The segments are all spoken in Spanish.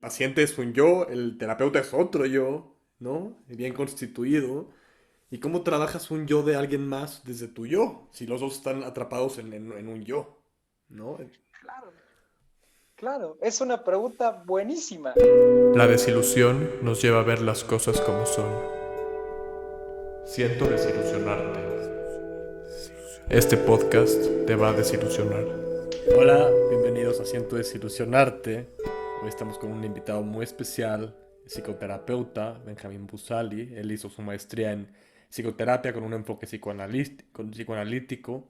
paciente es un yo, el terapeuta es otro yo, ¿no? Bien constituido. ¿Y cómo trabajas un yo de alguien más desde tu yo? Si los dos están atrapados en un yo, ¿no? Claro, claro, es una pregunta buenísima. La desilusión nos lleva a ver las cosas como son. Siento desilusionarte. Este podcast te va a desilusionar. Hola, bienvenidos a Siento desilusionarte. Hoy estamos con un invitado muy especial, psicoterapeuta Benjamín Busali. Él hizo su maestría en psicoterapia con un enfoque psicoanalítico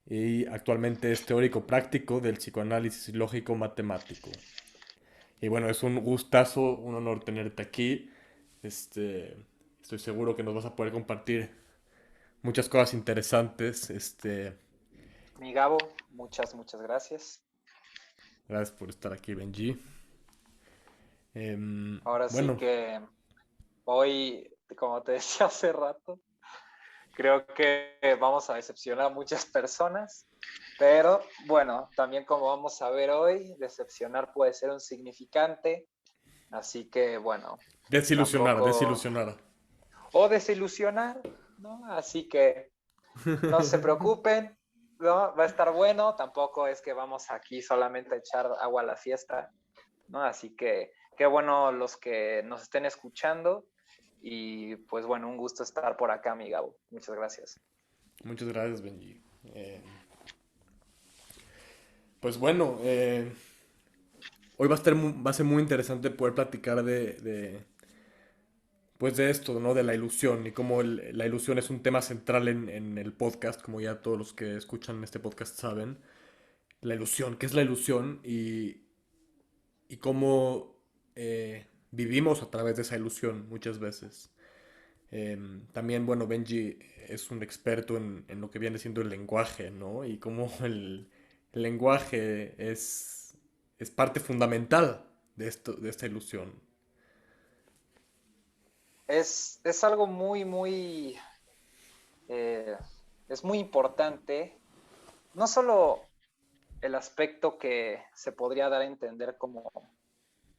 y actualmente es teórico práctico del psicoanálisis lógico matemático. Y bueno, es un gustazo, un honor tenerte aquí. Este, estoy seguro que nos vas a poder compartir muchas cosas interesantes. Mi Gabo, muchas gracias. Gracias por estar aquí, Benji. Ahora sí Bueno, que hoy, como te decía hace rato, creo que vamos a decepcionar a muchas personas, pero bueno, también como vamos a ver hoy, decepcionar puede ser un significante, así que bueno, desilusionar, tampoco, desilusionar. o desilusionar, ¿no? Así que no se preocupen, ¿no? Va a estar bueno, tampoco es que vamos aquí solamente a echar agua a la fiesta, ¿no? Así que qué bueno los que nos estén escuchando y pues bueno, un gusto estar por acá, mi Gabo. Muchas gracias. Muchas gracias, Benji. Eh, pues bueno, hoy va a ser muy interesante poder platicar pues de esto, ¿no? De la ilusión y cómo la ilusión es un tema central en el podcast, como ya todos los que escuchan este podcast saben. La ilusión, ¿qué es la ilusión? Y cómo vivimos a través de esa ilusión muchas veces. También, bueno, Benji es un experto en lo que viene siendo el lenguaje, ¿no? Y cómo el lenguaje es parte fundamental de esto, de esta ilusión. Es algo eh, es muy importante, no solo el aspecto que se podría dar a entender como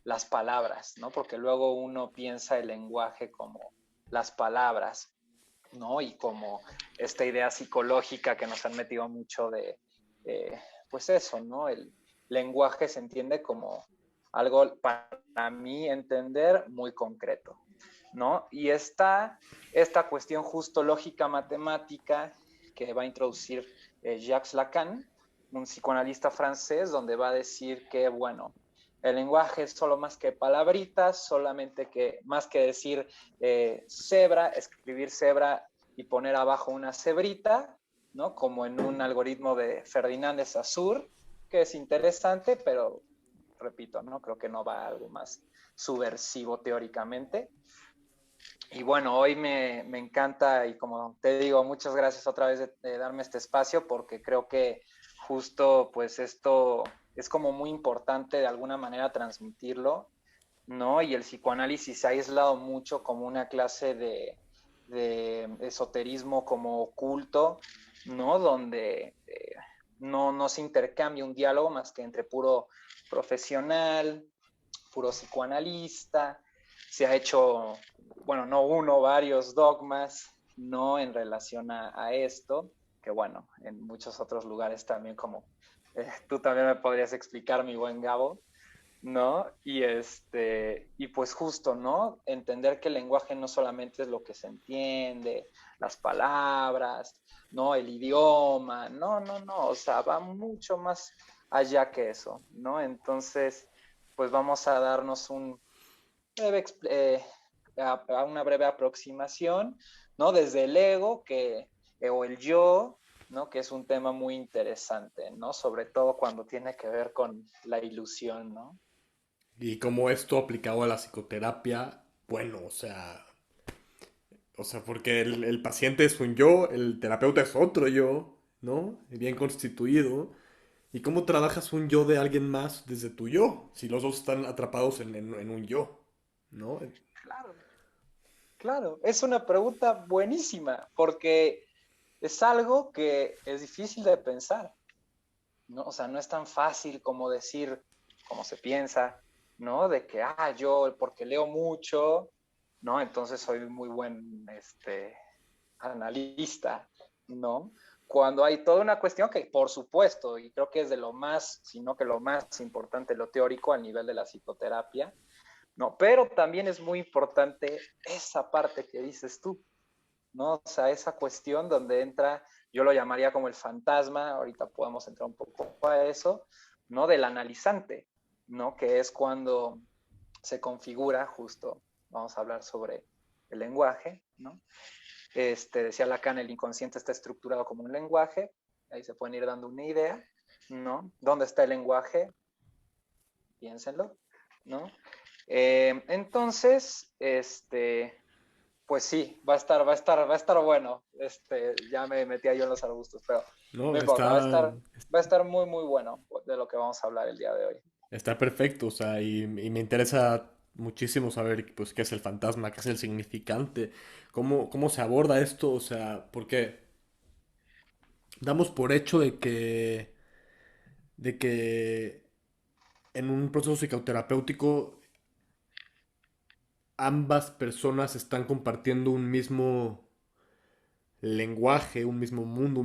las palabras, ¿no? Porque luego uno piensa el lenguaje como las palabras, ¿no? Y como esta idea psicológica que nos han metido mucho eh, pues eso, ¿no? El lenguaje se entiende como algo, para mí entender, muy concreto, ¿no? Y está esta cuestión justo lógica matemática que va a introducir Jacques Lacan, un psicoanalista francés, donde va a decir que, bueno, el lenguaje es solo más que palabritas, solamente que más que decir cebra, escribir cebra y poner abajo una cebrita, ¿no? Como en un algoritmo de Ferdinand de Saussure, que es interesante, pero repito, ¿no? Creo que no va a algo más subversivo teóricamente. Y bueno, hoy me encanta y como te digo, muchas gracias otra vez de darme este espacio porque creo que justo pues esto es como muy importante de alguna manera transmitirlo, ¿no? Y el psicoanálisis se ha aislado mucho como una clase de esoterismo como oculto, ¿no? Donde no se intercambia un diálogo más que entre puro profesional, puro psicoanalista, se ha hecho, bueno, no uno, varios dogmas, no en relación a esto, que bueno, en muchos otros lugares también como tú también me podrías explicar, mi buen Gabo, ¿no? Y pues justo, ¿no? Entender que el lenguaje no solamente es lo que se entiende, las palabras, ¿no? El idioma, no, o sea, va mucho más allá que eso, ¿no? Entonces, pues vamos a darnos breve, a una breve aproximación, ¿no? Desde el ego o el yo, ¿no? Que es un tema muy interesante, ¿no? Sobre todo cuando tiene que ver con la ilusión, ¿no? Y cómo esto aplicado a la psicoterapia, bueno, porque el paciente es un yo, el terapeuta es otro yo, ¿no? Bien constituido. ¿Y cómo trabajas un yo de alguien más desde tu yo? Si los dos están atrapados en un yo, ¿no? Claro, claro, es una pregunta buenísima porque es algo que es difícil de pensar, ¿no? O sea, no es tan fácil como decir cómo se piensa, ¿no? De que, yo porque leo mucho, ¿no? Entonces soy muy buen analista, ¿no? Cuando hay toda una cuestión que, por supuesto, y creo que es de lo más, sino que lo más importante, lo teórico al nivel de la psicoterapia, ¿no? Pero también es muy importante esa parte que dices tú, ¿no? O sea, esa cuestión donde entra, yo lo llamaría como el fantasma, ahorita podemos entrar un poco a eso, ¿no? Del analizante, ¿no? Que es cuando se configura justo, vamos a hablar sobre el lenguaje, ¿no? Decía Lacan, el inconsciente está estructurado como un lenguaje, ahí se pueden ir dando una idea, ¿no? ¿Dónde está el lenguaje? Piénsenlo, ¿no? Entonces, pues sí, va a estar bueno. Ya me metía yo en los arbustos, pero no No, importa, va a estar muy, muy bueno de lo que vamos a hablar el día de hoy. está perfecto, o sea, y me interesa muchísimo saber, pues, qué es el fantasma, qué es el significante, cómo se aborda esto, o sea, porque damos por hecho de que en un proceso psicoterapéutico ambas personas están compartiendo un mismo lenguaje, un mismo mundo,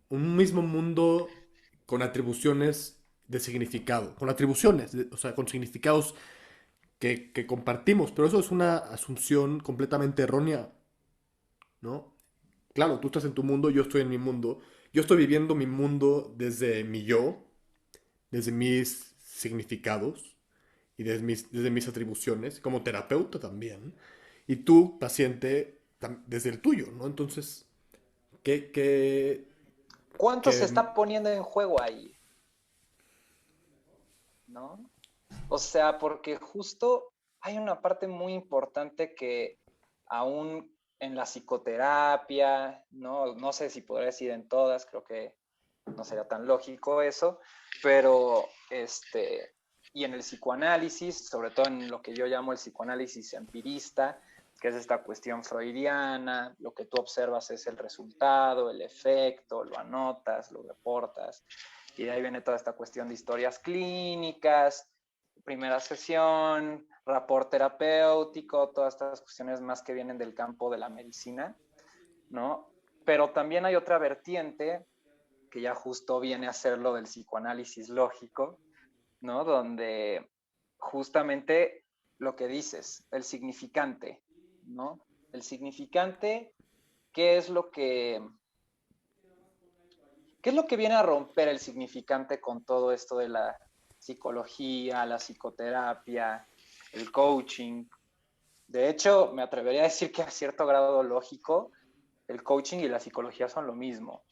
un mismo mundo con atribuciones de significado, con atribuciones, o sea, con significados que compartimos, pero eso es una asunción completamente errónea, ¿no? Claro, tú estás en tu mundo, yo estoy en mi mundo, yo estoy viviendo mi mundo desde mi yo, desde mis significados y desde mis atribuciones, como terapeuta también, y tú, paciente, desde el tuyo, ¿no? Entonces, ¿qué, qué, ¿Cuánto se qué? está poniendo en juego ahí? ¿No? O sea, porque justo hay una parte muy importante que aún en la psicoterapia, no sé si podré decir en todas, creo que no sería tan lógico eso, pero y en el psicoanálisis, sobre todo en lo que yo llamo el psicoanálisis empirista, que es esta cuestión freudiana, lo que tú observas es el resultado, el efecto, lo anotas, lo reportas, y de ahí viene toda esta cuestión de historias clínicas, primera sesión, rapport terapéutico, todas estas cuestiones más que vienen del campo de la medicina, ¿no? Pero también hay otra vertiente que ya justo viene a ser lo del psicoanálisis lógico, ¿no? Donde justamente lo que dices, el significante, ¿no? El significante, ¿qué es lo que, qué es lo que viene a romper el significante con todo esto de la psicología, la psicoterapia, el coaching? De hecho, me atrevería a decir que a cierto grado lógico, el coaching y la psicología son lo mismo.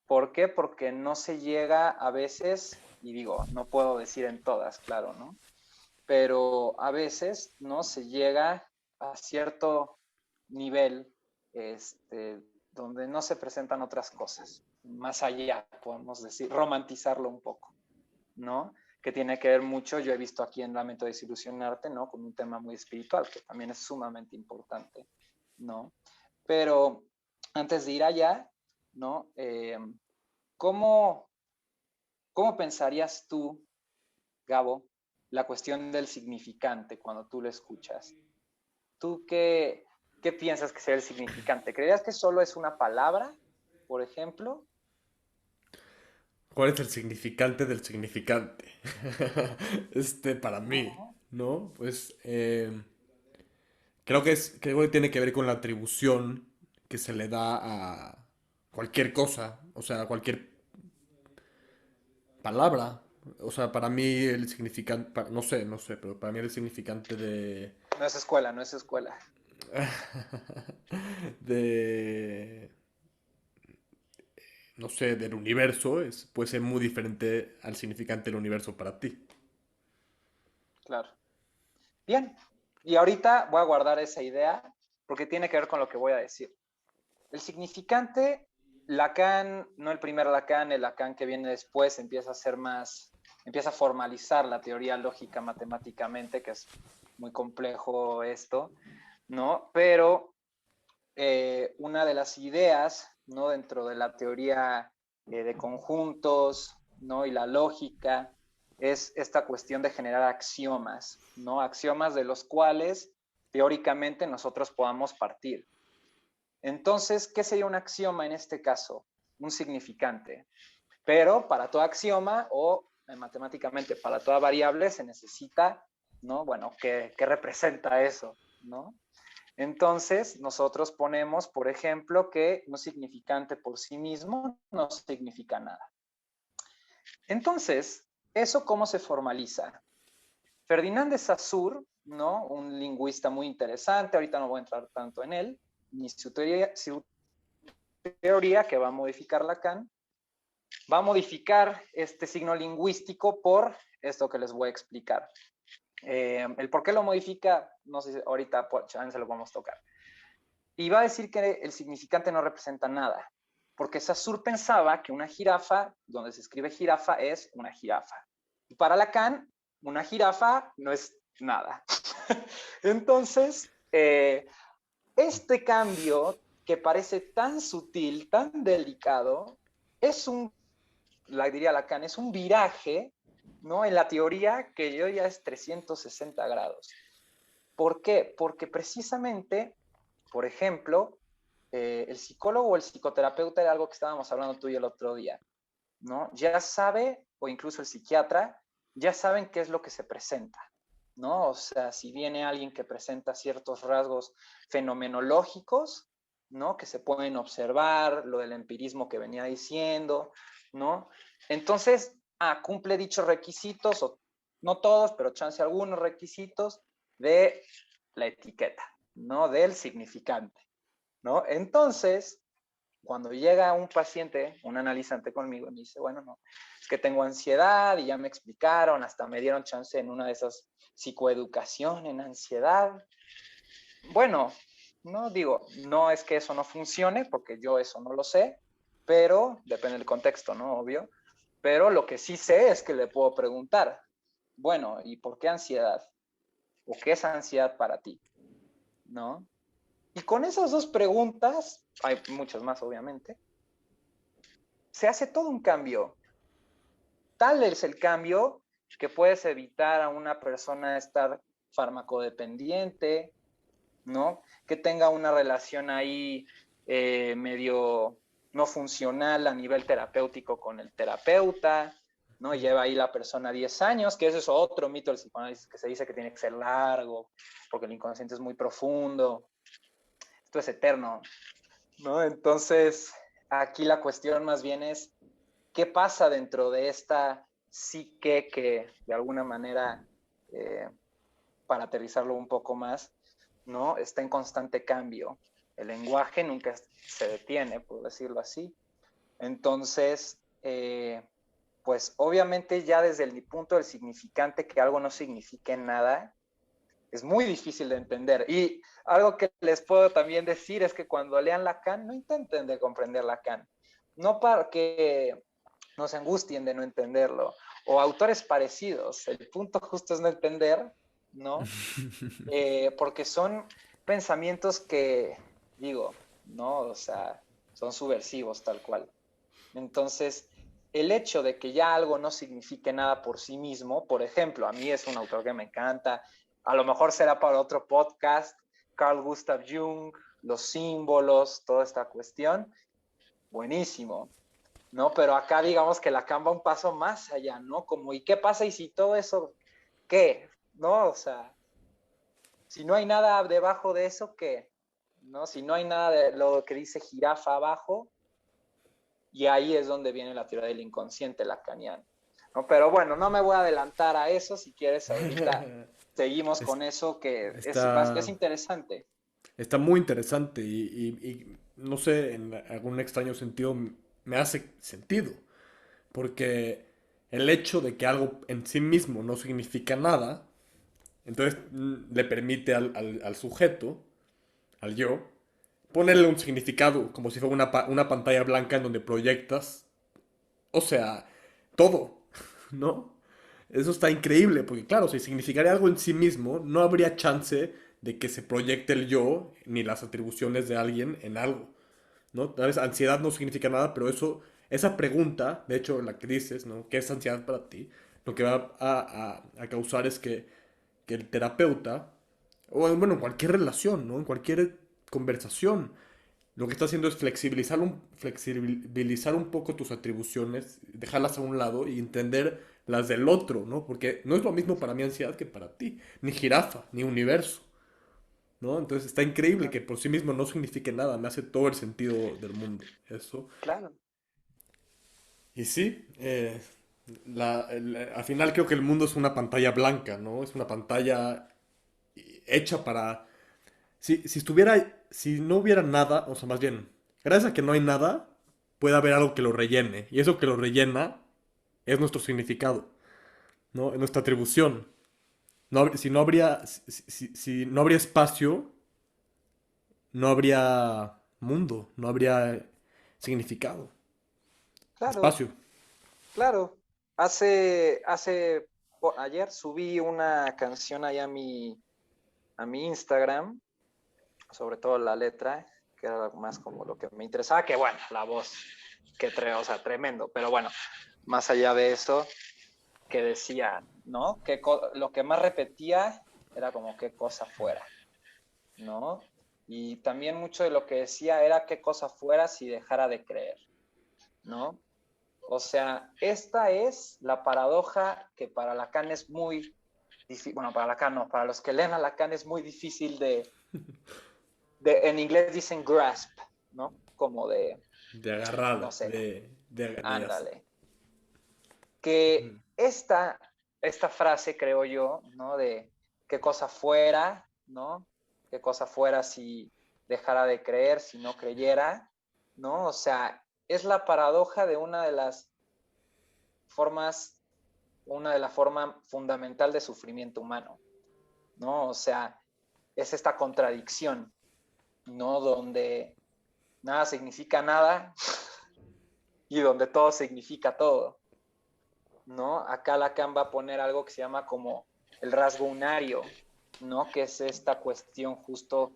¿Por qué? Porque no se llega a veces, y digo, no puedo decir en todas, claro, ¿no? Pero a veces no se llega a cierto nivel donde no se presentan otras cosas. Más allá, podemos decir, romantizarlo un poco, ¿no? Que tiene que ver mucho, yo he visto aquí en Lamento de Desilusionarte, ¿no? Con un tema muy espiritual, que también es sumamente importante, ¿no? Pero antes de ir allá, ¿no? ¿Cómo, ¿Cómo pensarías tú, Gabo, la cuestión del significante cuando tú lo escuchas? ¿Tú qué piensas que sea el significante? ¿Creerías que solo es una palabra, por ejemplo? ¿Cuál es el significante del significante? Para mí, No. ¿no? Pues creo que tiene que ver con la atribución que se le da a cualquier cosa, o sea, a cualquier palabra. O sea, para mí el significante, no sé, pero para mí el significante No es escuela, no es escuela. de, no sé, del universo puede ser muy diferente al significante del universo para ti. Claro. Bien. Y ahorita voy a guardar esa idea porque tiene que ver con lo que voy a decir. El significante, Lacan, no el primer Lacan, el Lacan que viene después, empieza a formalizar la teoría lógica matemáticamente, que es muy complejo esto, ¿no? Pero una de las ideas, ¿no? Dentro de la teoría de conjuntos, ¿no? Y la lógica, es esta cuestión de generar axiomas, ¿no? Axiomas de los cuales teóricamente nosotros podamos partir. Entonces, ¿qué sería un axioma en este caso? Un significante. Pero para todo axioma o matemáticamente para toda variable se necesita, ¿no? Bueno, ¿qué representa eso? ¿No? Entonces, nosotros ponemos, por ejemplo, que un significante por sí mismo no significa nada. Entonces, ¿eso cómo se formaliza? Ferdinand de Saussure, ¿no? Un lingüista muy interesante, ahorita no voy a entrar tanto en él, ni su teoría que va a modificar Lacan, va a modificar este signo lingüístico por esto que les voy a explicar. El por qué lo modifica, no sé si ahorita se lo vamos a tocar. Y va a decir que el significante no representa nada, porque Saussure pensaba que una jirafa, donde se escribe jirafa, es una jirafa. Y para Lacan, una jirafa no es nada. Entonces, este cambio que parece tan sutil, tan delicado, es diría Lacan, es un viraje, ¿no? En la teoría que yo ya es 360 grados. ¿Por qué? Porque precisamente, por ejemplo, el psicólogo o el psicoterapeuta era algo que estábamos hablando tú y el otro día, ¿no? Ya sabe, o incluso el psiquiatra, ya saben qué es lo que se presenta, ¿no? O sea, si viene alguien que presenta ciertos rasgos fenomenológicos, ¿no? Que se pueden observar, lo del empirismo que venía diciendo, ¿no? Entonces, cumple dichos requisitos, o no todos, pero chance algunos requisitos de la etiqueta, ¿no? Del significante, ¿no? Entonces, cuando llega un paciente, un analizante conmigo, y me dice, bueno, no, es que tengo ansiedad y ya me explicaron, hasta me dieron chance en una de esas psicoeducación en ansiedad. Bueno, no digo, no es que eso no funcione, porque yo eso no lo sé, pero depende del contexto, ¿no? Obvio. Pero lo que sí sé es que le puedo preguntar, bueno, ¿y por qué ansiedad? ¿O qué es ansiedad para ti? ¿No? Y con esas dos preguntas, hay muchas más obviamente, se hace todo un cambio. Tal es el cambio que puedes evitar a una persona estar farmacodependiente, ¿no? Que tenga una relación ahí medio no funcional a nivel terapéutico con el terapeuta, ¿no? Y lleva ahí la persona 10 años, que eso es otro mito del psicoanálisis, que se dice que tiene que ser largo, porque el inconsciente es muy profundo. Esto es eterno, ¿no? Entonces, aquí la cuestión más bien es, ¿qué pasa dentro de esta psique que de alguna manera, para aterrizarlo un poco más, ¿no? Está en constante cambio. El lenguaje nunca se detiene, por decirlo así. Entonces, pues obviamente ya desde el punto del significante, que algo no signifique nada, es muy difícil de entender. Y algo que les puedo también decir es que cuando lean Lacan, no intenten de comprender Lacan. No para que nos angustien de no entenderlo. O autores parecidos. El punto justo es no entender, ¿no? Porque son pensamientos que, digo, ¿no? O sea, son subversivos tal cual. Entonces, el hecho de que ya algo no signifique nada por sí mismo, por ejemplo, a mí es un autor que me encanta, a lo mejor será para otro podcast, Carl Gustav Jung, los símbolos, toda esta cuestión, buenísimo, ¿no? Pero acá digamos que Lacan va un paso más allá, ¿no? Como, ¿y qué pasa y si todo eso, qué? ¿No? O sea, si no hay nada debajo de eso, ¿qué? ¿No? Si no hay nada de lo que dice jirafa abajo, y ahí es donde viene la teoría del inconsciente lacaniano, ¿no? Pero bueno, no me voy a adelantar a eso, si quieres ahorita seguimos con eso que es Está, interesante. está muy interesante y no sé, en algún extraño sentido me hace sentido, porque el hecho de que algo en sí mismo no significa nada, entonces le permite al sujeto, al yo, ponerle un significado, como si fuera una pantalla blanca en donde proyectas, o sea, todo, ¿no? Eso está increíble, porque claro, si significaría algo en sí mismo, no habría chance de que se proyecte el yo ni las atribuciones de alguien en algo, ¿no? Tal vez ansiedad no significa nada, pero esa pregunta, de hecho, la que dices, ¿no? ¿Qué es ansiedad para ti? lo que va a causar es que el terapeuta, o bueno, en cualquier relación, ¿no? En cualquier conversación, lo que está haciendo es flexibilizar un poco tus atribuciones, dejarlas a un lado y entender las del otro, ¿no? Porque no es lo mismo para mí ansiedad que para ti, ni jirafa, ni universo, ¿no? Entonces está increíble que por sí mismo no signifique nada, me hace todo el sentido del mundo, eso. Claro, Y sí, al final creo que el mundo es una pantalla blanca, ¿no? Es una pantalla hecha para... si no hubiera nada, o sea, más bien, gracias a que no hay nada, puede haber algo que lo rellene. Y eso que lo rellena es nuestro significado, ¿no? Es nuestra atribución. Si no habría, si no habría espacio, no habría mundo, no habría significado. claro, Espacio. claro. Ayer subí una canción ahí a mi Instagram, sobre todo la letra, que era más como lo que me interesaba, que bueno, la voz, o sea, tremendo, pero bueno, más allá de eso, que decía, ¿no? Lo que más repetía era como qué cosa fuera, ¿no? Y también mucho de lo que decía era qué cosa fuera si dejara de creer, ¿no? O sea, esta es la paradoja que para Lacan es muy difícil, bueno, para Lacan no, para los que leen a Lacan es muy difícil en inglés dicen grasp, ¿no? Como de, De no agarrar, sé, de ándale. Que esta frase, creo yo, ¿no? De qué cosa fuera, ¿no? Qué cosa fuera si dejara de creer, si no creyera, ¿no? O sea, es la paradoja de formas, una de la forma fundamental de sufrimiento humano, ¿no? O sea, es esta contradicción, ¿no? Donde nada significa nada y donde todo significa todo, ¿no? Acá Lacan va a poner algo que se llama como el rasgo unario, ¿no? Que es esta cuestión justo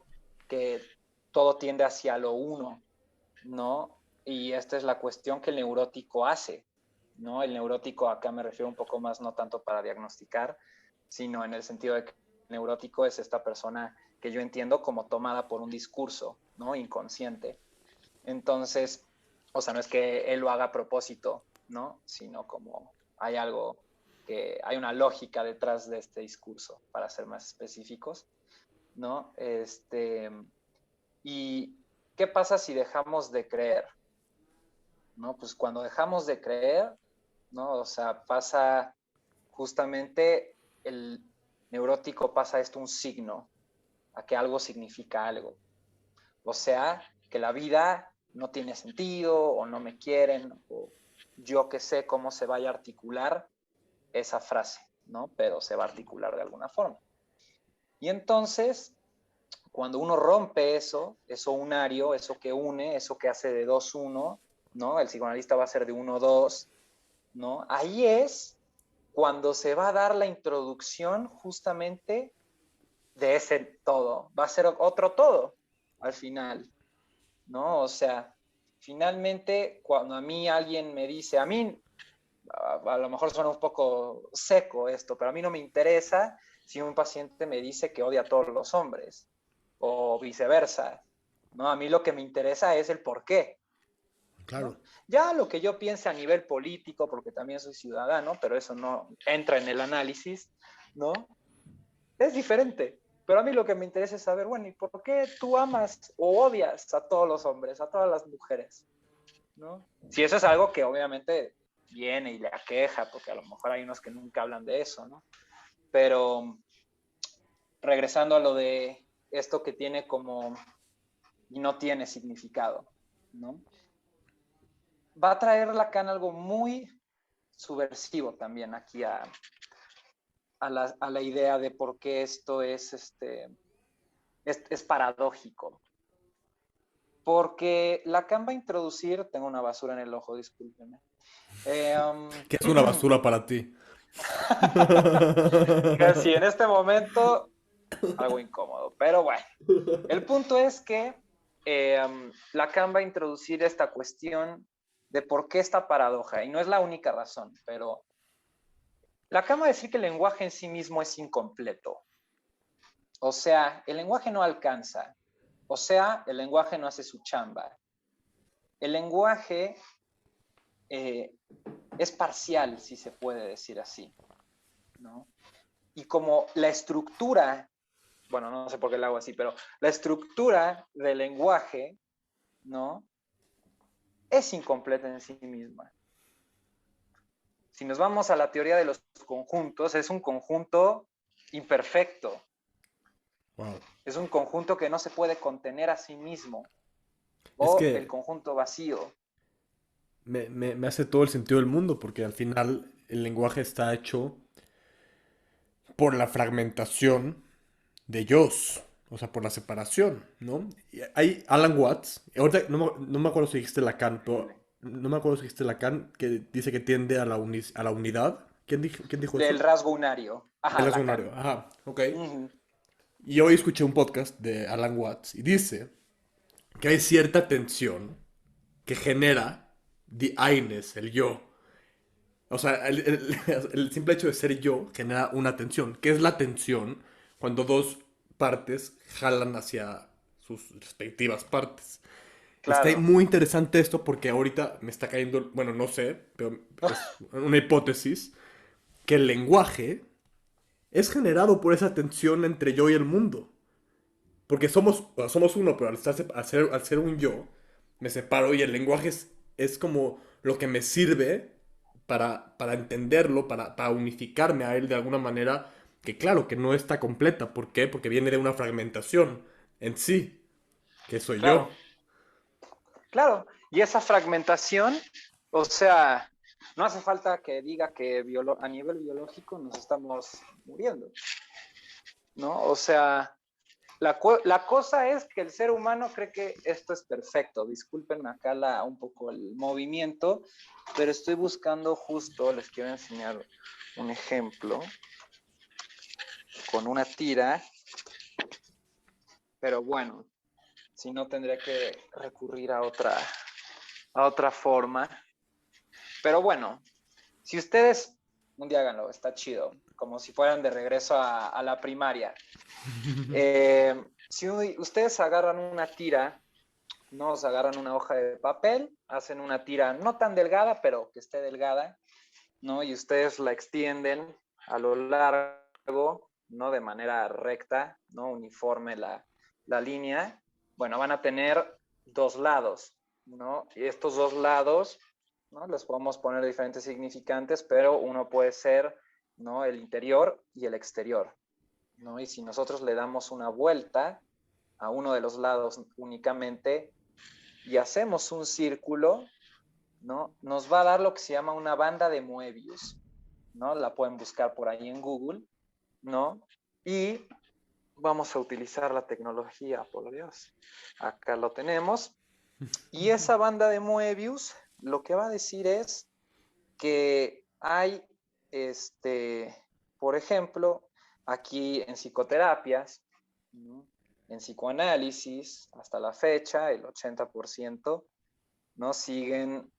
que todo tiende hacia lo uno, ¿no? Y esta es la cuestión que el neurótico hace, ¿no? El neurótico, acá me refiero un poco más, no tanto para diagnosticar, sino en el sentido de que el neurótico es esta persona que yo entiendo como tomada por un discurso, ¿no? Inconsciente. Entonces, o sea, no es que él lo haga a propósito, ¿no? Sino como hay una lógica detrás de este discurso, para ser más específicos, ¿no? ¿Y qué pasa si dejamos de creer? ¿No? Pues cuando dejamos de creer, ¿no? O sea, pasa justamente el neurótico pasa esto un signo, a que algo significa algo. O sea, que la vida no tiene sentido o no me quieren o yo que sé cómo se vaya a articular esa frase, ¿no? Pero se va a articular de alguna forma. Y entonces, cuando uno rompe eso unario, eso que une, eso que hace de dos uno, ¿no? El psicoanalista va a ser de uno dos, ¿no? Ahí es cuando se va a dar la introducción justamente de ese todo. Va a ser otro todo al final, ¿no? O sea, finalmente, cuando a mí alguien me dice, a lo mejor suena un poco seco esto, pero a mí no me interesa si un paciente me dice que odia a todos los hombres o viceversa, ¿no? A mí lo que me interesa es el por qué, Claro. ¿no? Ya lo que yo piense a nivel político, porque también soy ciudadano, pero eso no entra en el análisis, ¿no? Es diferente. Pero a mí lo que me interesa es saber, bueno, ¿y por qué tú amas o odias a todos los hombres, a todas las mujeres? ¿No? Si eso es algo que obviamente viene y le aqueja, porque a lo mejor hay unos que nunca hablan de eso, ¿no? Pero regresando a lo de esto que tiene como y no tiene significado, ¿no? Va a traer Lacan algo muy subversivo también aquí a la idea de por qué esto es paradójico. Porque Lacan va a introducir, tengo una basura en el ojo, discúlpenme. ¿Qué es una basura para ti? Casi en este momento algo incómodo, pero bueno, el punto es que Lacan va a introducir esta cuestión de por qué esta paradoja, y no es la única razón, pero La acaba de decir que el lenguaje en sí mismo es incompleto. O sea, el lenguaje no alcanza. O sea, el lenguaje no hace su chamba. El lenguaje es parcial, si se puede decir así, ¿no? Y como la estructura, bueno, no sé por qué lo hago así, pero la estructura del lenguaje, ¿no? Es incompleta en sí misma. Si nos vamos a la teoría de los conjuntos, es un conjunto imperfecto. Wow. Es un conjunto que no se puede contener a sí mismo. Es O el que conjunto vacío. me hace todo el sentido del mundo, porque al final el lenguaje está hecho por la fragmentación de yos, o sea, por la separación, ¿no? Y hay Alan Watts, ahorita no me acuerdo si dijiste Lacan, pero no me acuerdo si dijiste Lacan, que dice que tiende a a la unidad. Quién dijo Del eso? rasgo unario. Ajá, El Lacan. razonario, ajá, ok. Uh-huh. Y hoy escuché un podcast de Alan Watts y dice que hay cierta tensión que genera the I-ness, el yo. O sea, el simple hecho de ser yo genera una tensión. ¿Qué es la tensión? Cuando dos partes jalan hacia sus respectivas partes. Está Claro. muy interesante esto porque ahorita me está cayendo, bueno, no sé, pero es una hipótesis, que el lenguaje es generado por esa tensión entre yo y el mundo. Porque somos uno, pero al ser un yo, me separo y el lenguaje es como lo que me sirve para entenderlo, para unificarme a él de alguna manera que claro, que no está completa. ¿Por qué? Porque viene de una fragmentación en sí, que soy yo. Claro. Claro. Y esa fragmentación, o sea, no hace falta que diga que a nivel biológico nos estamos muriendo, ¿no? O sea, la cosa es que el ser humano cree que esto es perfecto. Disculpen acá un poco el movimiento, pero estoy buscando justo, les quiero enseñar un ejemplo con una tira, pero bueno, si no tendría que recurrir a otra forma. Pero bueno, si ustedes, un día háganlo, está chido, como si fueran de regreso a la primaria. Si ustedes agarran una tira, ¿no? Se agarran una hoja de papel, hacen una tira no tan delgada, pero que esté delgada, ¿no? Y ustedes la extienden a lo largo, ¿no? De manera recta, ¿no? Uniforme la línea. Bueno, van a tener dos lados, ¿no? Y estos dos lados, ¿no? Les podemos poner diferentes significantes, pero uno puede ser, ¿no? El interior y el exterior, ¿no? Y si nosotros le damos una vuelta a uno de los lados únicamente y hacemos un círculo, ¿no? Nos va a dar lo que se llama una banda de Moebius, ¿no? La pueden buscar por ahí en Google, ¿no? Y vamos a utilizar la tecnología, por Dios. Acá lo tenemos. Y esa banda de Moebius lo que va a decir es que hay, por ejemplo, aquí en psicoterapias, ¿no? En psicoanálisis, hasta la fecha, el 80%, ¿no? Siguen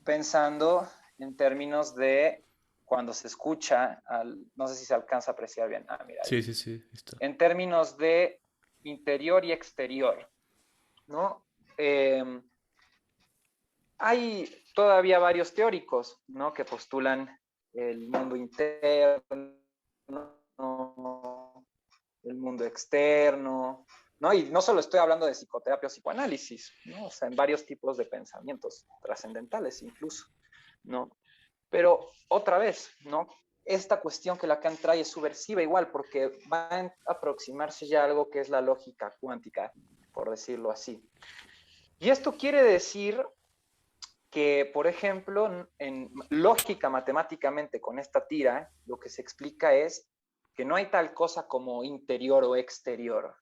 pensando en términos de cuando se escucha, no sé si se alcanza a apreciar bien, mira, Sí, sí, sí, está. en términos de interior y exterior, ¿no? Hay todavía varios teóricos, ¿no? Que postulan el mundo interno, el mundo externo, ¿no? Y no solo estoy hablando de psicoterapia o psicoanálisis, ¿no? O sea, en varios tipos de pensamientos trascendentales incluso, ¿no? Pero otra vez, ¿no? Esta cuestión que Lacan trae es subversiva igual, porque va a aproximarse ya a algo que es la lógica cuántica, por decirlo así. Y esto quiere decir que, por ejemplo, en lógica matemáticamente con esta tira, lo que se explica es que no hay tal cosa como interior o exterior,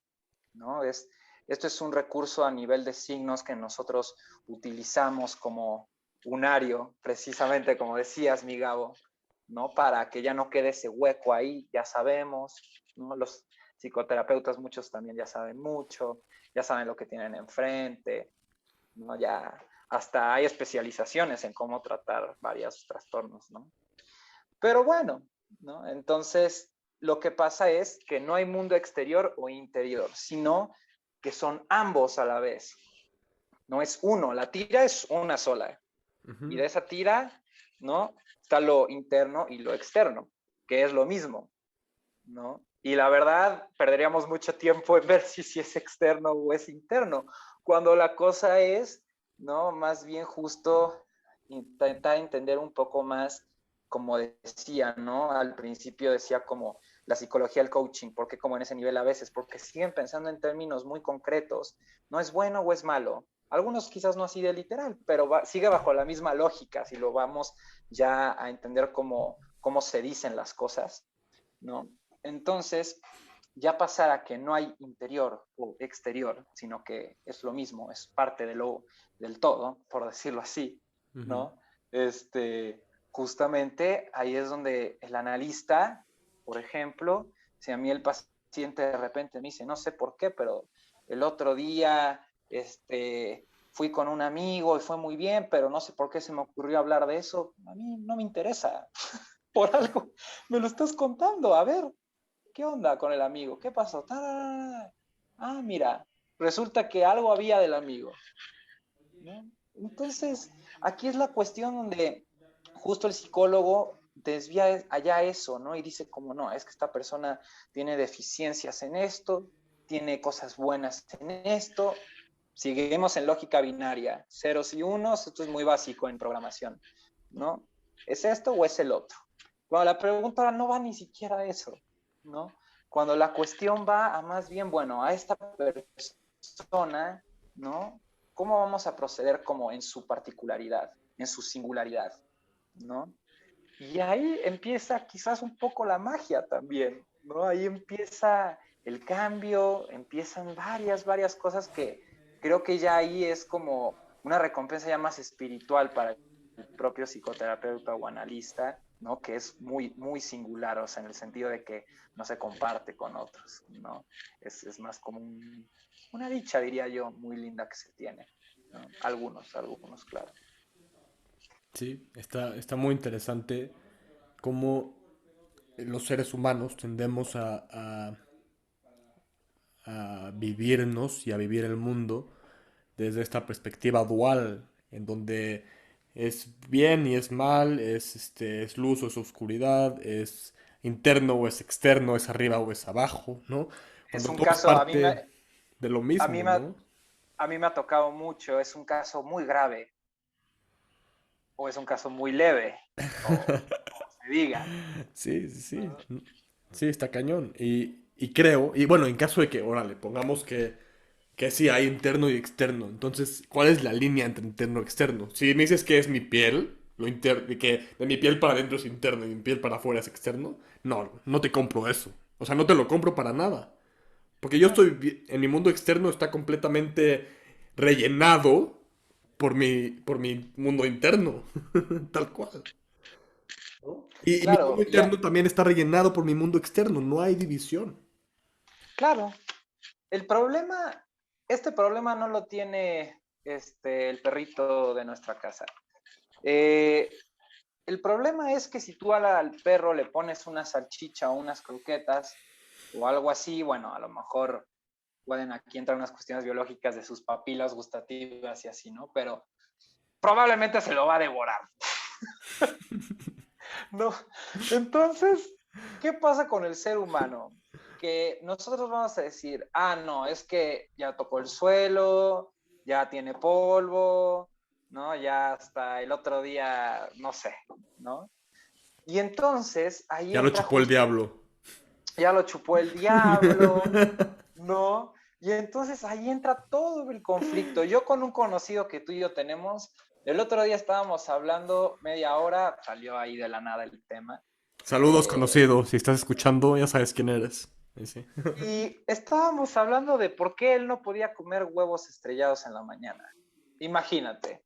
¿no? Esto es un recurso a nivel de signos que nosotros utilizamos como unario, precisamente como decías, mi Gabo, ¿no? Para que ya no quede ese hueco ahí, ya sabemos, ¿no? Los psicoterapeutas, muchos también ya saben mucho, ya saben lo que tienen enfrente, ¿no? Ya hasta hay especializaciones en cómo tratar varios trastornos, ¿no? Pero bueno, ¿no? Entonces, lo que pasa es que no hay mundo exterior o interior, sino que son ambos a la vez. No es uno, la tira es una sola. Y de esa tira, ¿no? Está lo interno y lo externo, que es lo mismo, ¿no? Y la verdad, perderíamos mucho tiempo en ver si es externo o es interno, cuando la cosa es, ¿no? Más bien justo intentar entender un poco más, como decía, ¿no? Al principio decía como la psicología del coaching, porque como en ese nivel a veces, porque siguen pensando en términos muy concretos, no es bueno o es malo. Algunos quizás no así de literal, pero sigue bajo la misma lógica, si lo vamos ya a entender cómo se dicen las cosas, ¿no? Entonces, ya pasar a que no hay interior o exterior, sino que es lo mismo, es parte del todo, por decirlo así, ¿no? Justamente ahí es donde el analista, por ejemplo, si a mí el paciente de repente me dice, no sé por qué, pero el otro día fui con un amigo y fue muy bien, pero no sé por qué se me ocurrió hablar de eso, a mí no me interesa, por algo me lo estás contando, a ver, ¿qué onda con el amigo? ¿Qué pasó? Ah, mira, resulta que algo había del amigo, ¿no? Entonces, aquí es la cuestión donde justo el psicólogo desvía allá eso, ¿no? Y dice como, no, es que esta persona tiene deficiencias en esto, tiene cosas buenas en esto. Seguimos en lógica binaria, ceros y unos, esto es muy básico en programación, ¿no? ¿Es esto o es el otro? Bueno, la pregunta no va ni siquiera a eso, ¿no? Cuando la cuestión va a más bien, bueno, a esta persona, ¿no? ¿Cómo vamos a proceder como en su particularidad, en su singularidad, ¿no? Y ahí empieza quizás un poco la magia también, ¿no? Ahí empieza el cambio, empiezan varias cosas que creo que ya ahí es como una recompensa ya más espiritual para el propio psicoterapeuta o analista, ¿no? Que es muy singular, o sea, en el sentido de que no se comparte con otros, ¿no? Es más como una dicha, diría yo, muy linda que se tiene, ¿no? Algunos, claro. Sí, está muy interesante cómo los seres humanos tendemos a vivirnos y a vivir el mundo desde esta perspectiva dual, en donde es bien y es mal, es luz o es oscuridad, es interno o es externo, es arriba o es abajo, ¿no? Es Cuando un todo es caso, parte de lo a mí mismo, me, ¿no? a mí me ha tocado mucho, es un caso muy grave o es un caso muy leve, o se diga. Sí, sí, sí. ¿No? Sí, está cañón. Y creo, y bueno, en caso de que, órale, pongamos que sí hay interno y externo. Entonces, ¿cuál es la línea entre interno y externo? Si me dices que es mi piel, que de mi piel para adentro es interno y de mi piel para afuera es externo, no, no te compro eso. O sea, no te lo compro para nada. Porque yo Claro, estoy, en mi mundo externo está completamente rellenado por mi mundo interno. Tal cual. Y mi mundo claro, interno también está rellenado por mi mundo externo. No hay división. claro. El problema, este problema no lo tiene el perrito de nuestra casa. Eh, el problema es que si tú al perro le pones una salchicha o unas croquetas o algo así, bueno, a lo mejor pueden aquí entrar unas cuestiones biológicas de sus papilas gustativas y así, ¿no? Pero probablemente se lo va a devorar. No. Entonces, ¿qué pasa con el ser humano? Que nosotros vamos a decir, ah, no, es que ya tocó el suelo, ya tiene polvo, ¿no? Ya hasta el otro día, no sé, ¿no? Y entonces ahí Ya lo entra chupó el justo, diablo. ya lo chupó el diablo, ¿no? Y entonces ahí entra todo el conflicto. Yo con un conocido que tú y yo tenemos, el otro día estábamos hablando media hora, salió ahí de la nada el tema, Saludos, eh, conocido. Si estás escuchando, ya sabes quién eres. Sí, sí. y estábamos hablando de por qué él no podía comer huevos estrellados en la mañana. Imagínate,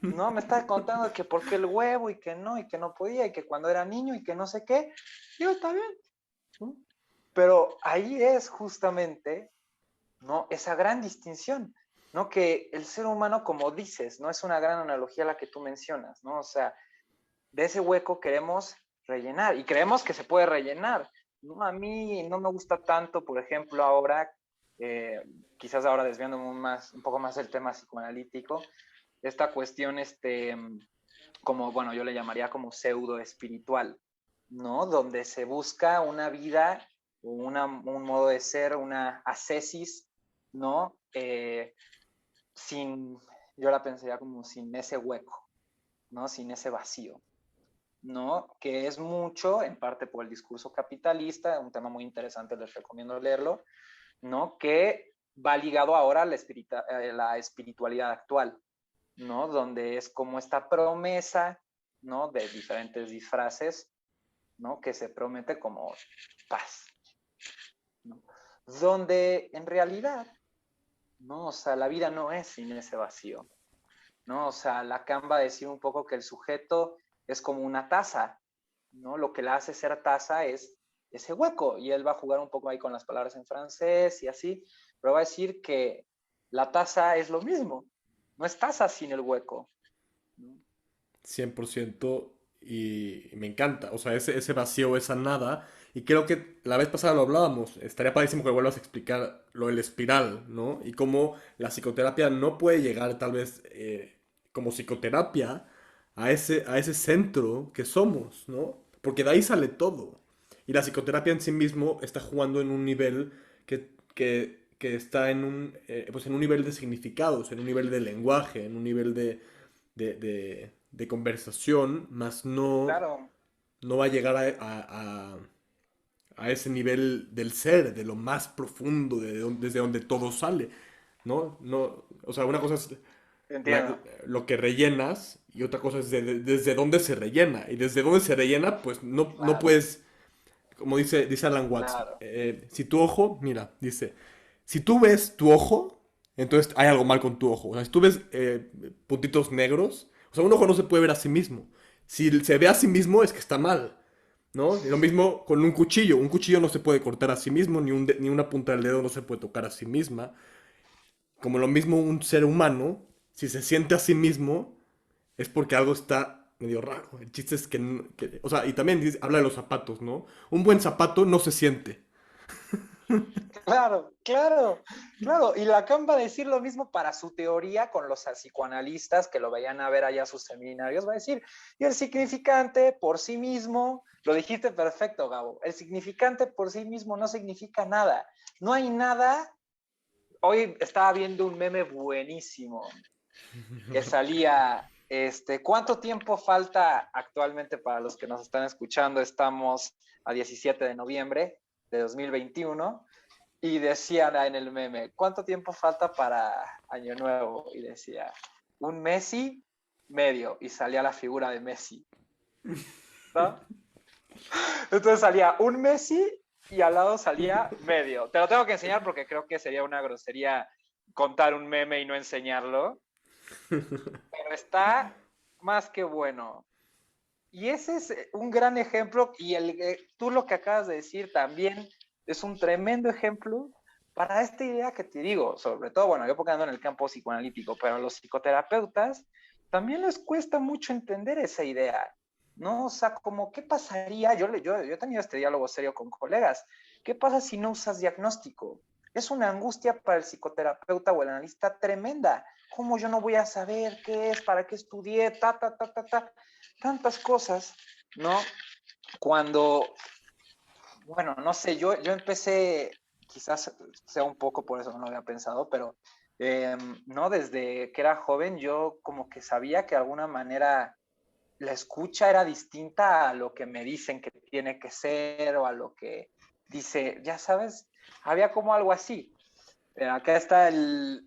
¿no? Me estaba contando que por qué el huevo y que no podía, y que cuando era niño y que no sé qué. Digo, está bien, ¿no? Pero ahí es justamente, ¿no? Esa gran distinción, ¿no? Que el ser humano, como dices, ¿no? Es una gran analogía la que tú mencionas, ¿no? O sea, de ese hueco queremos rellenar y creemos que se puede rellenar. No, a mí no me gusta tanto, por ejemplo, ahora, quizás ahora desviándome un poco más del tema psicoanalítico, esta cuestión, como, bueno, yo le llamaría como pseudo espiritual, ¿no? Donde se busca una vida, un modo de ser, una ascesis, ¿no? Yo la pensaría como sin ese hueco, ¿no? Sin ese vacío, ¿no? Que es mucho, en parte por el discurso capitalista, un tema muy interesante, les recomiendo leerlo, ¿no? Que va ligado ahora a la espiritualidad actual, ¿no? Donde es como esta promesa, ¿no? De diferentes disfraces, ¿no? Que se promete como paz, ¿no? Donde en realidad, ¿no? O sea, la vida no es sin ese vacío, ¿no? O sea, Lacan va a decir un poco que el sujeto es como una taza, ¿no? Lo que la hace ser taza es ese hueco, y él va a jugar un poco ahí con las palabras en francés y así, pero va a decir que la taza es lo mismo, no es taza sin el hueco, ¿no? 100% y me encanta, o sea, ese vacío, esa nada, y creo que la vez pasada lo hablábamos, estaría padrísimo que vuelvas a explicar lo del espiral, ¿no? Y cómo la psicoterapia no puede llegar tal vez como psicoterapia a ese centro que somos, ¿no? Porque de ahí sale todo. Y la psicoterapia en sí mismo está jugando en un nivel que está pues en un nivel de significados, en un nivel de lenguaje, en un nivel de conversación, más Claro, no va a llegar a ese nivel del ser, de lo más profundo, desde donde todo sale, ¿no? No, o sea, una cosa es la- entiendo. lo que rellenas y otra cosa es desde dónde se rellena. Y desde dónde se rellena, pues no Claro, puedes, como dice Alan Watts, claro, si tu ojo, mira, dice, si tú ves tu ojo, entonces hay algo mal con tu ojo. O sea, si tú ves puntitos negros, o sea, un ojo no se puede ver a sí mismo. Si se ve a sí mismo es que está mal, ¿no? Y lo mismo con un cuchillo. Un cuchillo no se puede cortar a sí mismo, ni una punta del dedo no se puede tocar a sí misma. Como lo mismo un ser humano, si se siente a sí mismo, es porque algo está medio raro. El chiste es o sea, y también habla de los zapatos, ¿no? Un buen zapato no se siente. claro, claro, claro. Y Lacan va a decir lo mismo para su teoría con los psicoanalistas que lo vayan a ver allá a sus seminarios. Va a decir, y el significante por sí mismo, lo dijiste perfecto, Gabo, el significante por sí mismo no significa nada. No hay nada. Hoy estaba viendo un meme buenísimo que salía, ¿cuánto tiempo falta actualmente para los que nos están escuchando? Estamos a 17 de noviembre de 2021 y decían en el meme, ¿cuánto tiempo falta para Año Nuevo? Y decía, un Messi medio, y salía la figura de Messi, ¿no? Entonces salía un Messi y al lado salía medio. Te lo tengo que enseñar porque creo que sería una grosería contar un meme y no enseñarlo, pero está más que bueno. Y ese es un gran ejemplo, y tú lo que acabas de decir también es un tremendo ejemplo para esta idea que te digo, sobre todo, bueno, yo porque ando en el campo psicoanalítico, pero a los psicoterapeutas también les cuesta mucho entender esa idea, ¿no? O sea, como, ¿qué pasaría? Yo he tenido este diálogo serio con colegas. ¿Qué pasa si no usas diagnóstico? Es una angustia para el psicoterapeuta o el analista tremenda. ¿Cómo yo no voy a saber qué es, para qué estudié, tantas cosas, ¿no? Cuando, bueno, no sé, yo empecé, quizás sea un poco por eso no lo había pensado, pero no, desde que era joven yo como que sabía que de alguna manera la escucha era distinta a lo que me dicen que tiene que ser o a lo que dice, ya sabes, había como algo así. Pero acá está el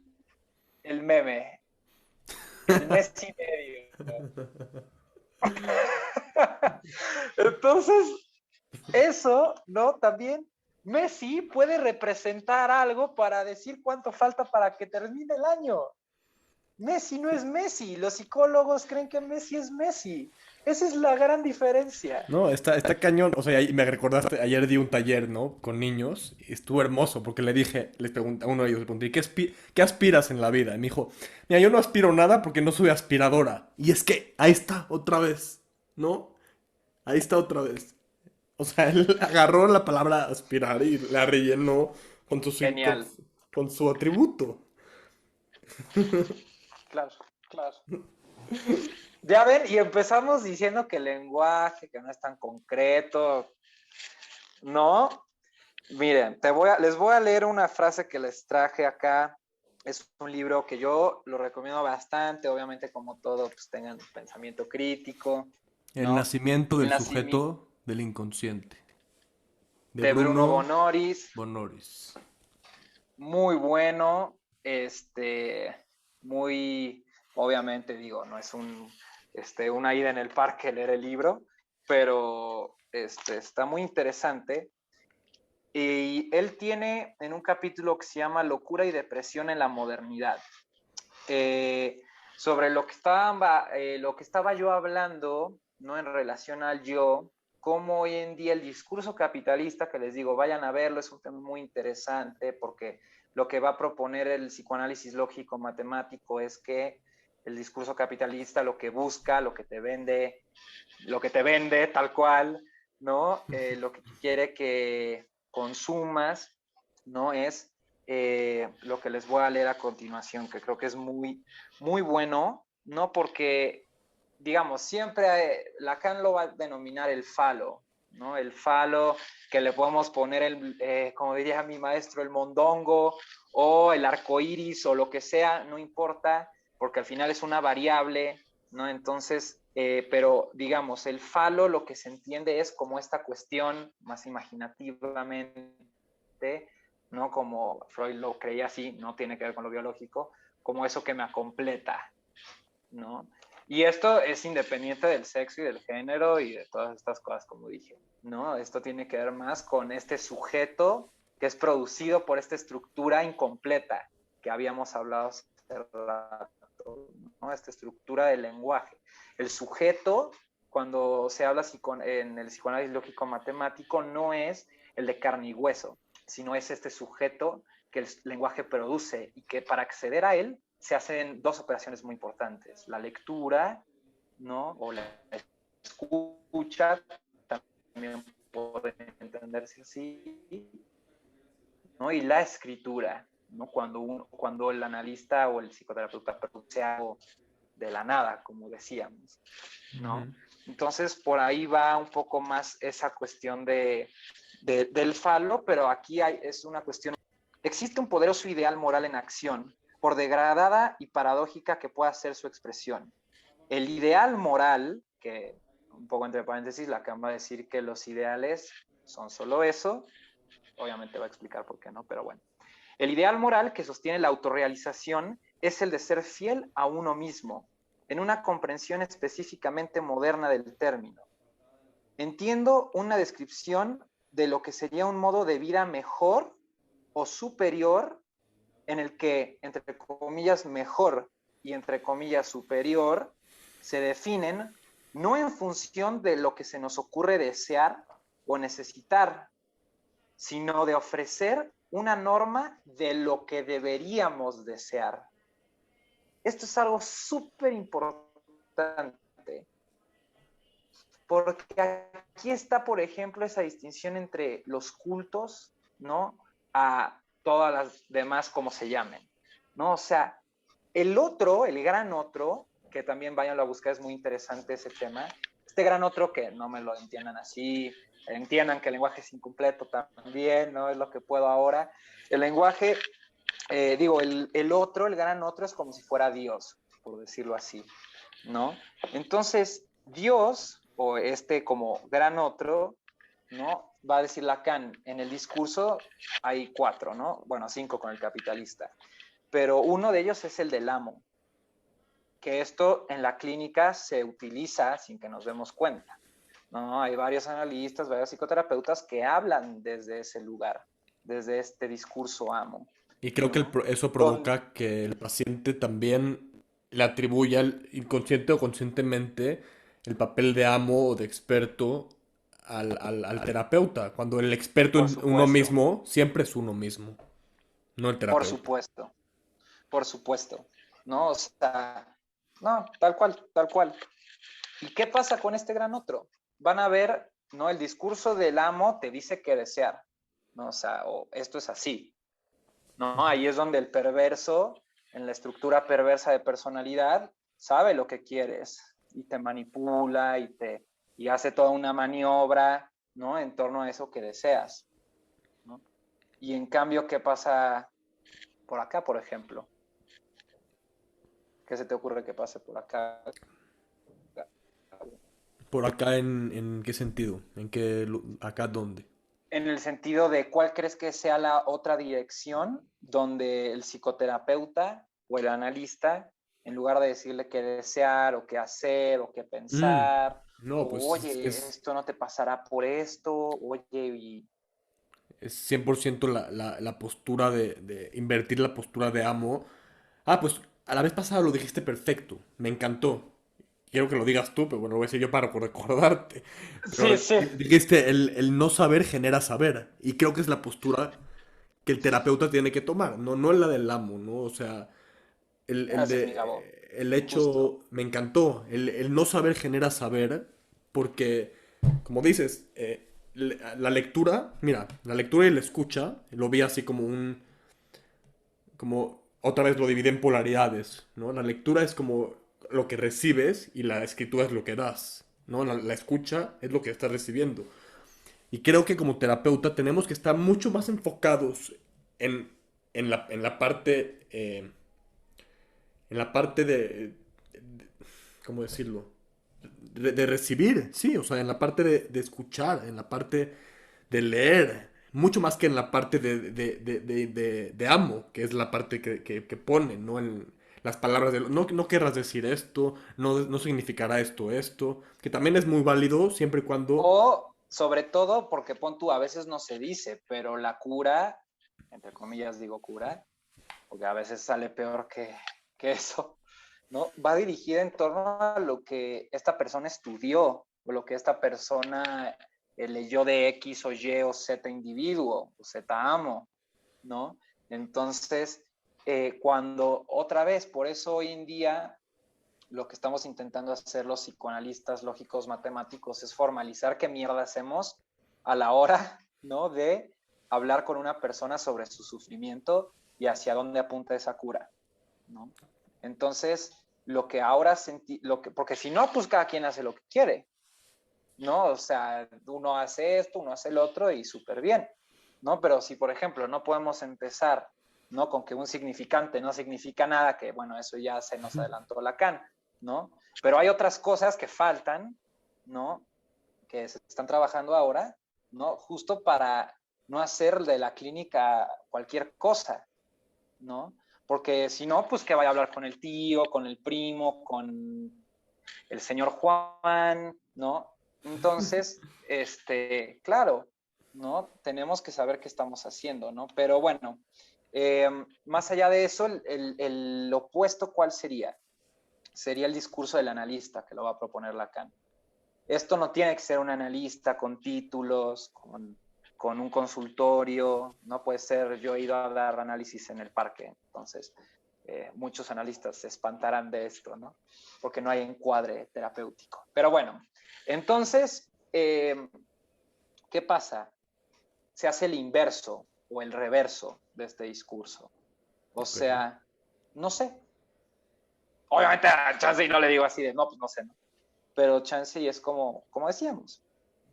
meme, el mes y medio. Entonces, eso, ¿no? También Messi puede representar algo para decir cuánto falta para que termine el año. Messi no es Messi, los psicólogos creen que Messi es Messi. Esa es la gran diferencia. No, está cañón. O sea, me recordaste, ayer di un taller, ¿no? Con niños. Y estuvo hermoso porque les pregunté a uno de ellos, le pregunté, ¿qué aspiras en la vida? Y me dijo, mira, yo no aspiro nada porque no soy aspiradora. Y es que ahí está, otra vez, ¿no? Ahí está otra vez. O sea, él agarró la palabra aspirar y la rellenó con Genial. con su atributo. Claro, claro. Ya ven, y empezamos diciendo que el lenguaje, que no es tan concreto. No, miren, les voy a leer una frase que les traje acá. Es un libro que yo lo recomiendo bastante, obviamente como todo, pues tengan pensamiento crítico, El ¿no? nacimiento El del nacimiento sujeto del inconsciente. De de Bruno Bruno Bonoris, Bonoris. muy bueno, muy, obviamente digo, no es una ida en el parque leer el libro, pero está muy interesante. Y él tiene en un capítulo que se llama Locura y Depresión en la Modernidad. Sobre lo que estaba yo hablando, ¿no? En relación al yo, cómo hoy en día el discurso capitalista, que les digo, vayan a verlo, es un tema muy interesante porque lo que va a proponer el psicoanálisis lógico matemático es que el discurso capitalista lo que busca, lo que te vende tal cual, ¿no? Lo que quiere que consumas, ¿no? Es lo que les voy a leer a continuación, que creo que es muy, muy bueno, ¿no? Porque, digamos, siempre Lacan lo va a denominar el falo, ¿no? El falo que le podemos poner, como diría mi maestro, el mondongo o el arco iris o lo que sea, no importa, porque al final es una variable, ¿no? Entonces, pero digamos, el falo lo que se entiende es como esta cuestión más imaginativamente, ¿no? Como Freud lo creía así, no tiene que ver con lo biológico, como eso que me acompleta, ¿no? Y esto es independiente del sexo y del género y de todas estas cosas, como dije, ¿no? Esto tiene que ver más con este sujeto que es producido por esta estructura incompleta que habíamos hablado hace rato, ¿no? Esta estructura del lenguaje. El sujeto, cuando se habla en el psicoanálisis lógico matemático, no es el de carne y hueso, sino es este sujeto que el lenguaje produce y que para acceder a él se hacen dos operaciones muy importantes: la lectura, ¿no? O la escucha, también puede entenderse así, ¿no? Y la escritura, ¿no? Cuando el analista o el psicoterapeuta produce algo de la nada, como decíamos, ¿no? Ujú. Entonces, por ahí va un poco más esa cuestión del falo, pero aquí es una cuestión. Existe un poderoso ideal moral en acción, por degradada y paradójica que pueda ser su expresión. El ideal moral, que un poco entre paréntesis, la que va a decir que los ideales son solo eso, obviamente va a explicar por qué no, pero bueno. El ideal moral que sostiene la autorrealización es el de ser fiel a uno mismo, en una comprensión específicamente moderna del término. Entiendo una descripción de lo que sería un modo de vida mejor o superior, en el que, entre comillas, mejor y entre comillas, superior, se definen no en función de lo que se nos ocurre desear o necesitar, sino de ofrecer una norma de lo que deberíamos desear. Esto es algo súper importante, porque aquí está, por ejemplo, esa distinción entre los cultos, ¿no? A todas las demás, como se llamen, ¿no? O sea, el otro, el gran otro, que también vayan a buscar, es muy interesante ese tema. Este gran otro, que no me lo entiendan así, entiendan que el lenguaje es incompleto también, no es lo que puedo ahora. El lenguaje, el otro, el gran otro, es como si fuera Dios, por decirlo así, ¿no? Entonces, Dios, o este como gran otro, ¿no? Va a decir Lacan, en el discurso hay 4, ¿no? Bueno, 5 con el capitalista, pero uno de ellos es el del amo, que esto en la clínica se utiliza sin que nos demos cuenta, ¿no? Hay varios analistas, varios psicoterapeutas que hablan desde ese lugar, desde este discurso amo, Y creo que ¿no? eso Don, provoca que el paciente también le atribuya inconsciente o conscientemente el papel de amo o de experto al terapeuta, cuando el experto por en uno supuesto, mismo siempre es uno mismo, no el por terapeuta. supuesto, por supuesto, ¿no? O sea, no, tal cual, tal cual. ¿Y qué pasa con este gran otro? van a ver, ¿no? El discurso del amo te dice qué desear, ¿no? O sea, o esto es así, ¿no? Ahí es donde el perverso, en la estructura perversa de personalidad, sabe lo que quieres y te manipula y hace toda una maniobra, ¿no? En torno a eso que deseas, ¿no? Y en cambio, ¿qué pasa por acá, por ejemplo? ¿Qué se te ocurre que pase por acá? ¿Por acá en qué sentido? ¿En qué acá dónde? En el sentido de cuál crees que sea la otra dirección donde el psicoterapeuta o el analista, en lugar de decirle qué desear o qué hacer o qué Mm, pensar, no, o, pues oye, esto no te pasará por esto, oye, y es 100% la postura de invertir la postura de amo. Ah, pues a la vez pasada lo dijiste perfecto. Me encantó. Quiero que lo digas tú, pero bueno, lo voy a decir yo para recordarte. Pero sí, sí. dijiste, el no saber genera saber. Y creo que es la postura que el terapeuta tiene que tomar, no la del amo, ¿no? O sea, Esa es mi labor, el justo. hecho me encantó. El no saber genera saber, porque, como dices, la lectura, mira, la lectura y la escucha, lo vi así como como otra vez lo divide en polaridades, ¿no? La lectura es como lo que recibes y la escritura es lo que das, ¿no? La escucha es lo que estás recibiendo. Y creo que como terapeuta tenemos que estar mucho más enfocados en, en la parte, en la parte ¿cómo decirlo? De recibir, sí, o sea, en la parte de escuchar, en la parte de leer, mucho más que en la parte de amo, que es la parte que pone, ¿no? En las palabras de... No, no querrás decir esto, no significará esto, que también es muy válido siempre y cuando... O sobre todo, porque pon tú, a veces no se dice, pero la cura, entre comillas digo cura, porque a veces sale peor que eso, ¿no? Va dirigida en torno a lo que esta persona estudió, o lo que esta persona leyó de X o Y o Z individuo, o Z amo, ¿no? Entonces, cuando otra vez, por eso hoy en día lo que estamos intentando hacer los psicoanalistas lógicos matemáticos es formalizar qué mierda hacemos a la hora, ¿no? De hablar con una persona sobre su sufrimiento y hacia dónde apunta esa cura, ¿no? Entonces, lo que ahora sentí, porque si no, pues cada quien hace lo que quiere, ¿no? O sea, uno hace esto, uno hace el otro y súper bien, ¿no? Pero si, por ejemplo, no podemos empezar, ¿no? Con que un significante no significa nada, que bueno, eso ya se nos adelantó Lacan, ¿no? Pero hay otras cosas que faltan, ¿no? Que se están trabajando ahora, ¿no? Justo para no hacer de la clínica cualquier cosa, ¿no? Porque si no, pues que vaya a hablar con el tío, con el primo, con el señor Juan, ¿no? Entonces, claro, ¿no? Tenemos que saber qué estamos haciendo, ¿no? Pero bueno, más allá de eso, el opuesto, ¿cuál sería? Sería el discurso del analista, que lo va a proponer Lacan. Esto no tiene que ser un analista con títulos, con un consultorio, no puede ser, yo he ido a dar análisis en el parque, entonces muchos analistas se espantarán de esto, ¿no? Porque no hay encuadre terapéutico. Pero bueno, entonces, ¿qué pasa? Se hace el inverso o el reverso de este discurso. O Ok. sea, no sé. Obviamente a Chance y no le digo así de, no, pues no sé, ¿no? Pero chance y es como decíamos,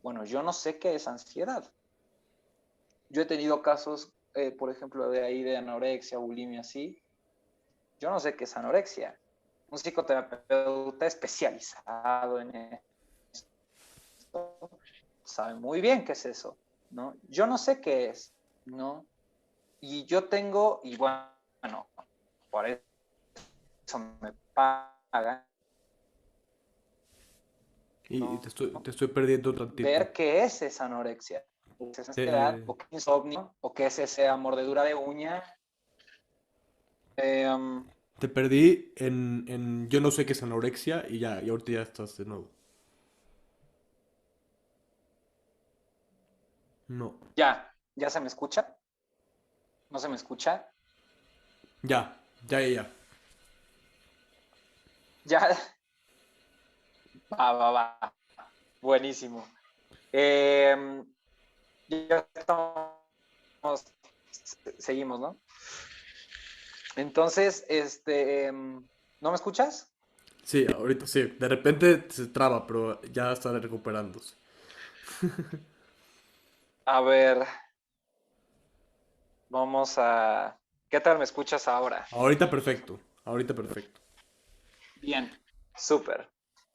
bueno, yo no sé qué es ansiedad. Yo he tenido casos, por ejemplo, de ahí de anorexia, bulimia, así. Yo no sé qué es anorexia. Un psicoterapeuta especializado en esto sabe muy bien qué es eso, ¿no? Yo no sé qué es, ¿no? Y yo tengo, y bueno, por eso me pagan, Y ¿no? te estoy perdiendo tantito. Ver qué es esa anorexia, o qué es ansiedad, Te, o qué es insomnio, o qué es esa mordedura de uña. Eh, te perdí yo no sé qué es anorexia y ya, y ahorita ya estás de nuevo. No. ya se me escucha, no se me escucha, Ya, ya. ya, va. Buenísimo. Ya estamos, seguimos, ¿no? Entonces, ¿no me escuchas? Sí, ahorita sí. De repente se traba, pero ya está recuperándose. A ver, vamos a... ¿Qué tal me escuchas ahora? Ahorita perfecto. Ahorita perfecto. Bien, súper.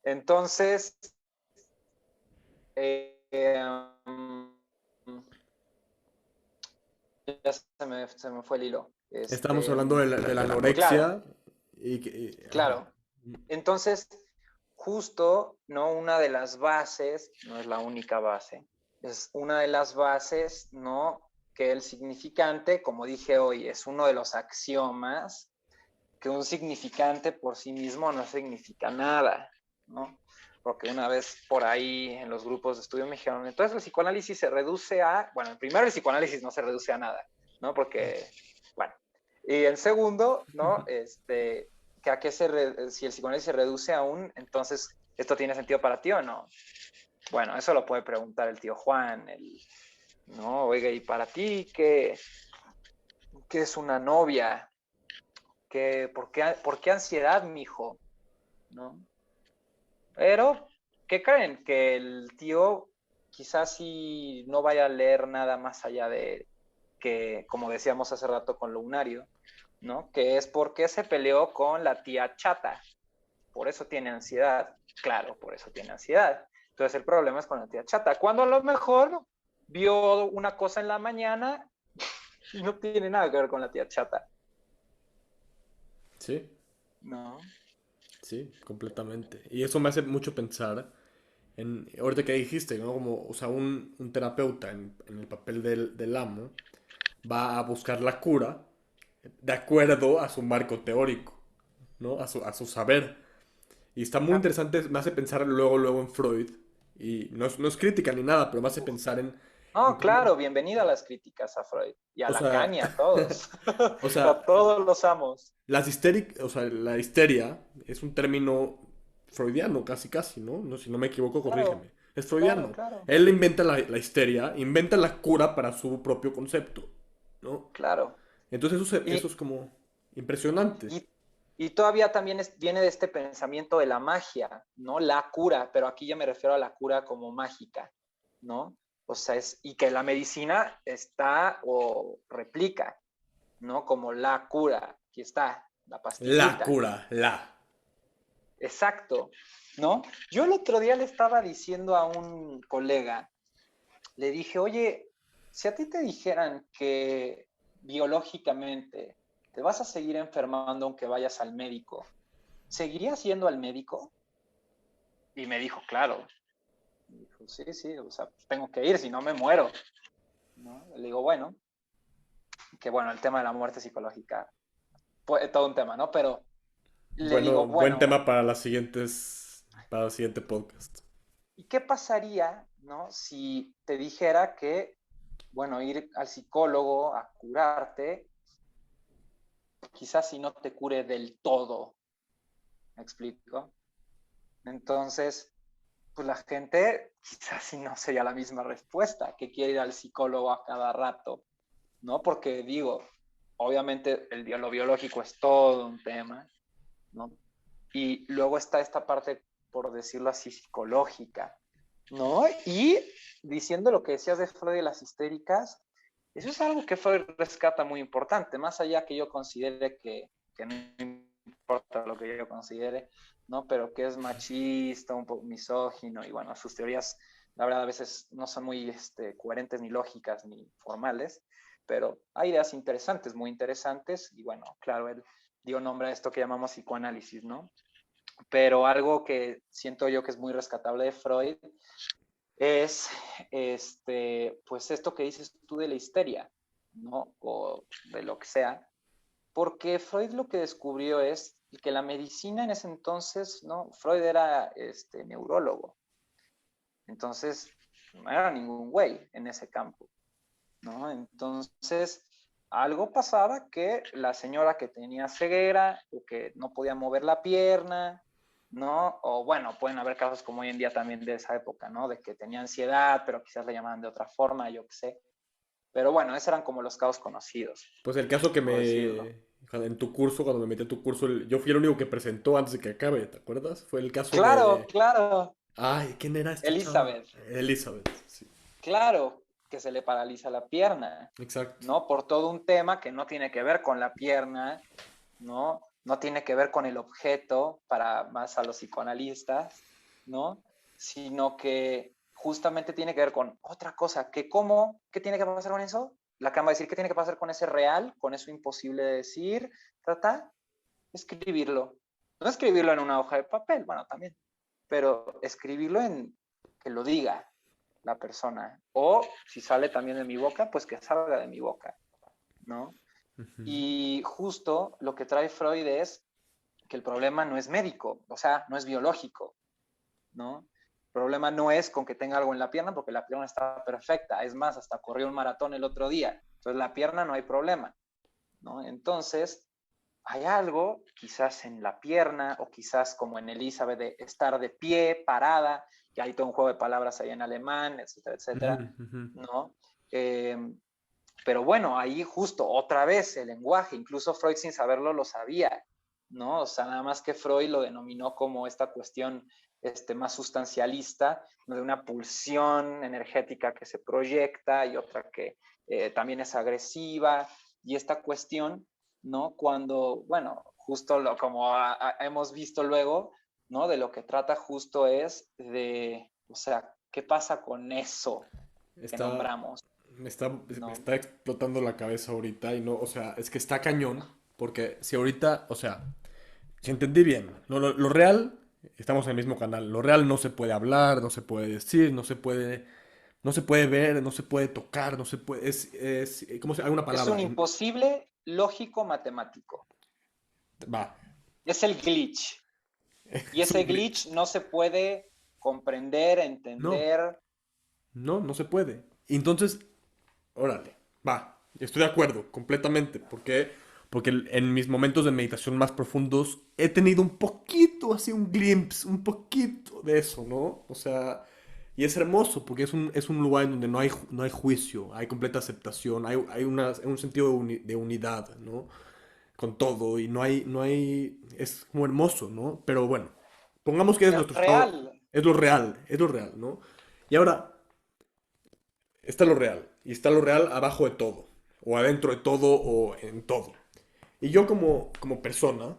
Entonces, mm, ya se me fue el hilo. Estamos hablando de la Claro, anorexia ajá. claro. Entonces, justo, ¿no? Una de las bases, no es la única base, es una de las bases, ¿no? Que el significante, como dije hoy, es uno de los axiomas, que un significante por sí mismo no significa nada, ¿no? Porque una vez por ahí en los grupos de estudio me dijeron, entonces el psicoanálisis se reduce a, bueno, primero el psicoanálisis no se reduce a nada, ¿no? Porque, bueno, y en segundo, ¿no? Que a qué si el psicoanálisis se reduce a un, entonces, ¿esto tiene sentido para ti o no? Bueno, eso lo puede preguntar el tío Juan, ¿no? Oiga, ¿y para ti qué es una novia? ¿Por qué ansiedad, mijo? ¿No? Pero, ¿qué creen? Que el tío quizás sí no vaya a leer nada más allá de que, como decíamos hace rato con Lunario, ¿no? Que es porque se peleó con la tía chata. Por eso tiene ansiedad. Claro, por eso tiene ansiedad. Entonces el problema es con la tía chata. Cuando a lo mejor vio una cosa en la mañana y no tiene nada que ver con la tía chata. Sí, No. sí, completamente. Y eso me hace mucho pensar ahorita que dijiste, ¿no? Como, o sea, un terapeuta en el papel del amo va a buscar la cura de acuerdo a su marco teórico, ¿no? A su saber. Y está muy Ajá. interesante, me hace pensar luego en Freud. Y no es crítica ni nada, pero me hace pensar en No, cómo, claro, bienvenida a las críticas a Freud y a o Lacan sea, y a todos. o A sea, todos los amos. o sea, la histeria es un término freudiano, casi casi, ¿no? No, si no me equivoco, Claro, corrígeme. Es claro, freudiano. claro, Él inventa la histeria, inventa la cura para su propio concepto, ¿no? claro. Entonces eso es Y, como impresionante. y, y todavía también viene de este pensamiento de la magia, ¿no? La cura, pero aquí yo me refiero a la cura como mágica, ¿no? O sea, y que la medicina está o replica, ¿no? Como la cura, aquí está, la La pastillita. cura, la. Exacto, ¿no? Yo el otro día le estaba diciendo a un colega, le dije, oye, si a ti te dijeran que biológicamente te vas a seguir enfermando aunque vayas al médico, ¿seguirías yendo al médico? Y me dijo, claro. Me dijo, sí, sí, o sea, tengo que ir, si no me muero, ¿no? Le digo, bueno, que bueno, el tema de la muerte psicológica, pues todo un tema, ¿no? Pero le Bueno, digo, buen bueno, tema para el siguiente podcast. ¿y qué pasaría, ¿no? Si te dijera que, bueno, ir al psicólogo a curarte, quizás si no te cure del todo, ¿me explico? Entonces, pues la gente quizás si no sería la misma respuesta, que quiere ir al psicólogo a cada rato, ¿no? Porque digo, obviamente lo biológico es todo un tema, ¿no? Y luego está esta parte, por decirlo así, psicológica, ¿no? Y diciendo lo que decías de Freud y las histéricas, eso es algo que Freud rescata muy importante, más allá que yo considere que no importa lo que yo considere, ¿no? Pero que es machista, un poco misógino, y bueno, sus teorías, la verdad, a veces no son muy coherentes, ni lógicas, ni formales, pero hay ideas interesantes, muy interesantes, y bueno, claro, él dio nombre a esto que llamamos psicoanálisis, ¿no? Pero algo que siento yo que es muy rescatable de Freud es pues esto que dices tú de la histeria, ¿no? O de lo que sea, porque Freud lo que descubrió es que la medicina en ese entonces, ¿no? Freud era neurólogo, entonces no era ningún güey en ese campo, ¿no? Entonces, algo pasaba que la señora que tenía ceguera o que no podía mover la pierna, ¿no? O bueno, pueden haber casos como hoy en día también de esa época, ¿no? De que tenía ansiedad, pero quizás le llamaban de otra forma, yo qué sé. Pero bueno, esos eran como los casos conocidos, Pues el caso que por decirlo. en tu curso, cuando me metí a tu curso, yo fui el único que presentó antes de que acabe, ¿te acuerdas? Fue el caso Claro, de... claro, Ay, ¿quién era esta chava? Elizabeth, Elizabeth, sí. claro que se le paraliza la pierna, Exacto. ¿no? Por todo un tema que no tiene que ver con la pierna, ¿no? No tiene que ver con el objeto para más a los psicoanalistas, ¿no? Sino que justamente tiene que ver con otra cosa, que cómo, ¿qué tiene que pasar con eso? La acaba de decir, ¿qué tiene que pasar con ese real, con eso imposible de decir? Trata, escribirlo. No escribirlo en una hoja de papel, bueno, también, pero escribirlo en que lo diga la persona. O si sale también de mi boca, pues que salga de mi boca, ¿no? Ujú. Y justo lo que trae Freud es que el problema no es médico, o sea, no es biológico, ¿no? El problema no es con que tenga algo en la pierna, porque la pierna está perfecta. Es más, hasta corrió un maratón el otro día. Entonces, la pierna no hay problema, ¿no? Entonces, hay algo, quizás en la pierna, o quizás como en Elizabeth, de estar de pie, parada, que hay todo un juego de palabras ahí en alemán, etcétera, Ujú, etcétera, ujú. ¿no? Eh, pero bueno, ahí justo otra vez el lenguaje, incluso Freud sin saberlo lo sabía, ¿no? O sea, nada más que Freud lo denominó como esta cuestión más sustancialista, de una pulsión energética que se proyecta y otra que también es agresiva, y esta cuestión, ¿no? Cuando, bueno, justo como hemos visto luego, ¿no? De lo que trata justo es de, o sea, ¿qué pasa con eso que Está, nombramos, me ¿no? está explotando la cabeza ahorita y no, o sea, es que está cañón, porque si ahorita, o sea, si entendí bien, lo real, estamos en el mismo canal, lo real no se puede hablar, no se puede decir, no se puede ver, no se puede tocar, no se puede, ¿cómo se, hay una Es palabra, un imposible lógico matemático. va, Es el glitch. Y es un ese glitch. glitch no se puede comprender, No, entender. no se puede. Y entonces, órale, va, estoy de acuerdo, completamente, porque en mis momentos de meditación más profundos he tenido un poquito, así un glimpse, un poquito de eso, ¿no? O sea, y es hermoso porque es un lugar en donde no hay juicio, hay completa aceptación, un sentido de unidad, ¿no? Con todo y no hay, es como hermoso, ¿no? Pero bueno, pongamos que es Es nuestro estado, real. es lo real, ¿no? Y ahora está lo real, y está lo real abajo de todo, o adentro de todo, o en todo. Y yo como persona,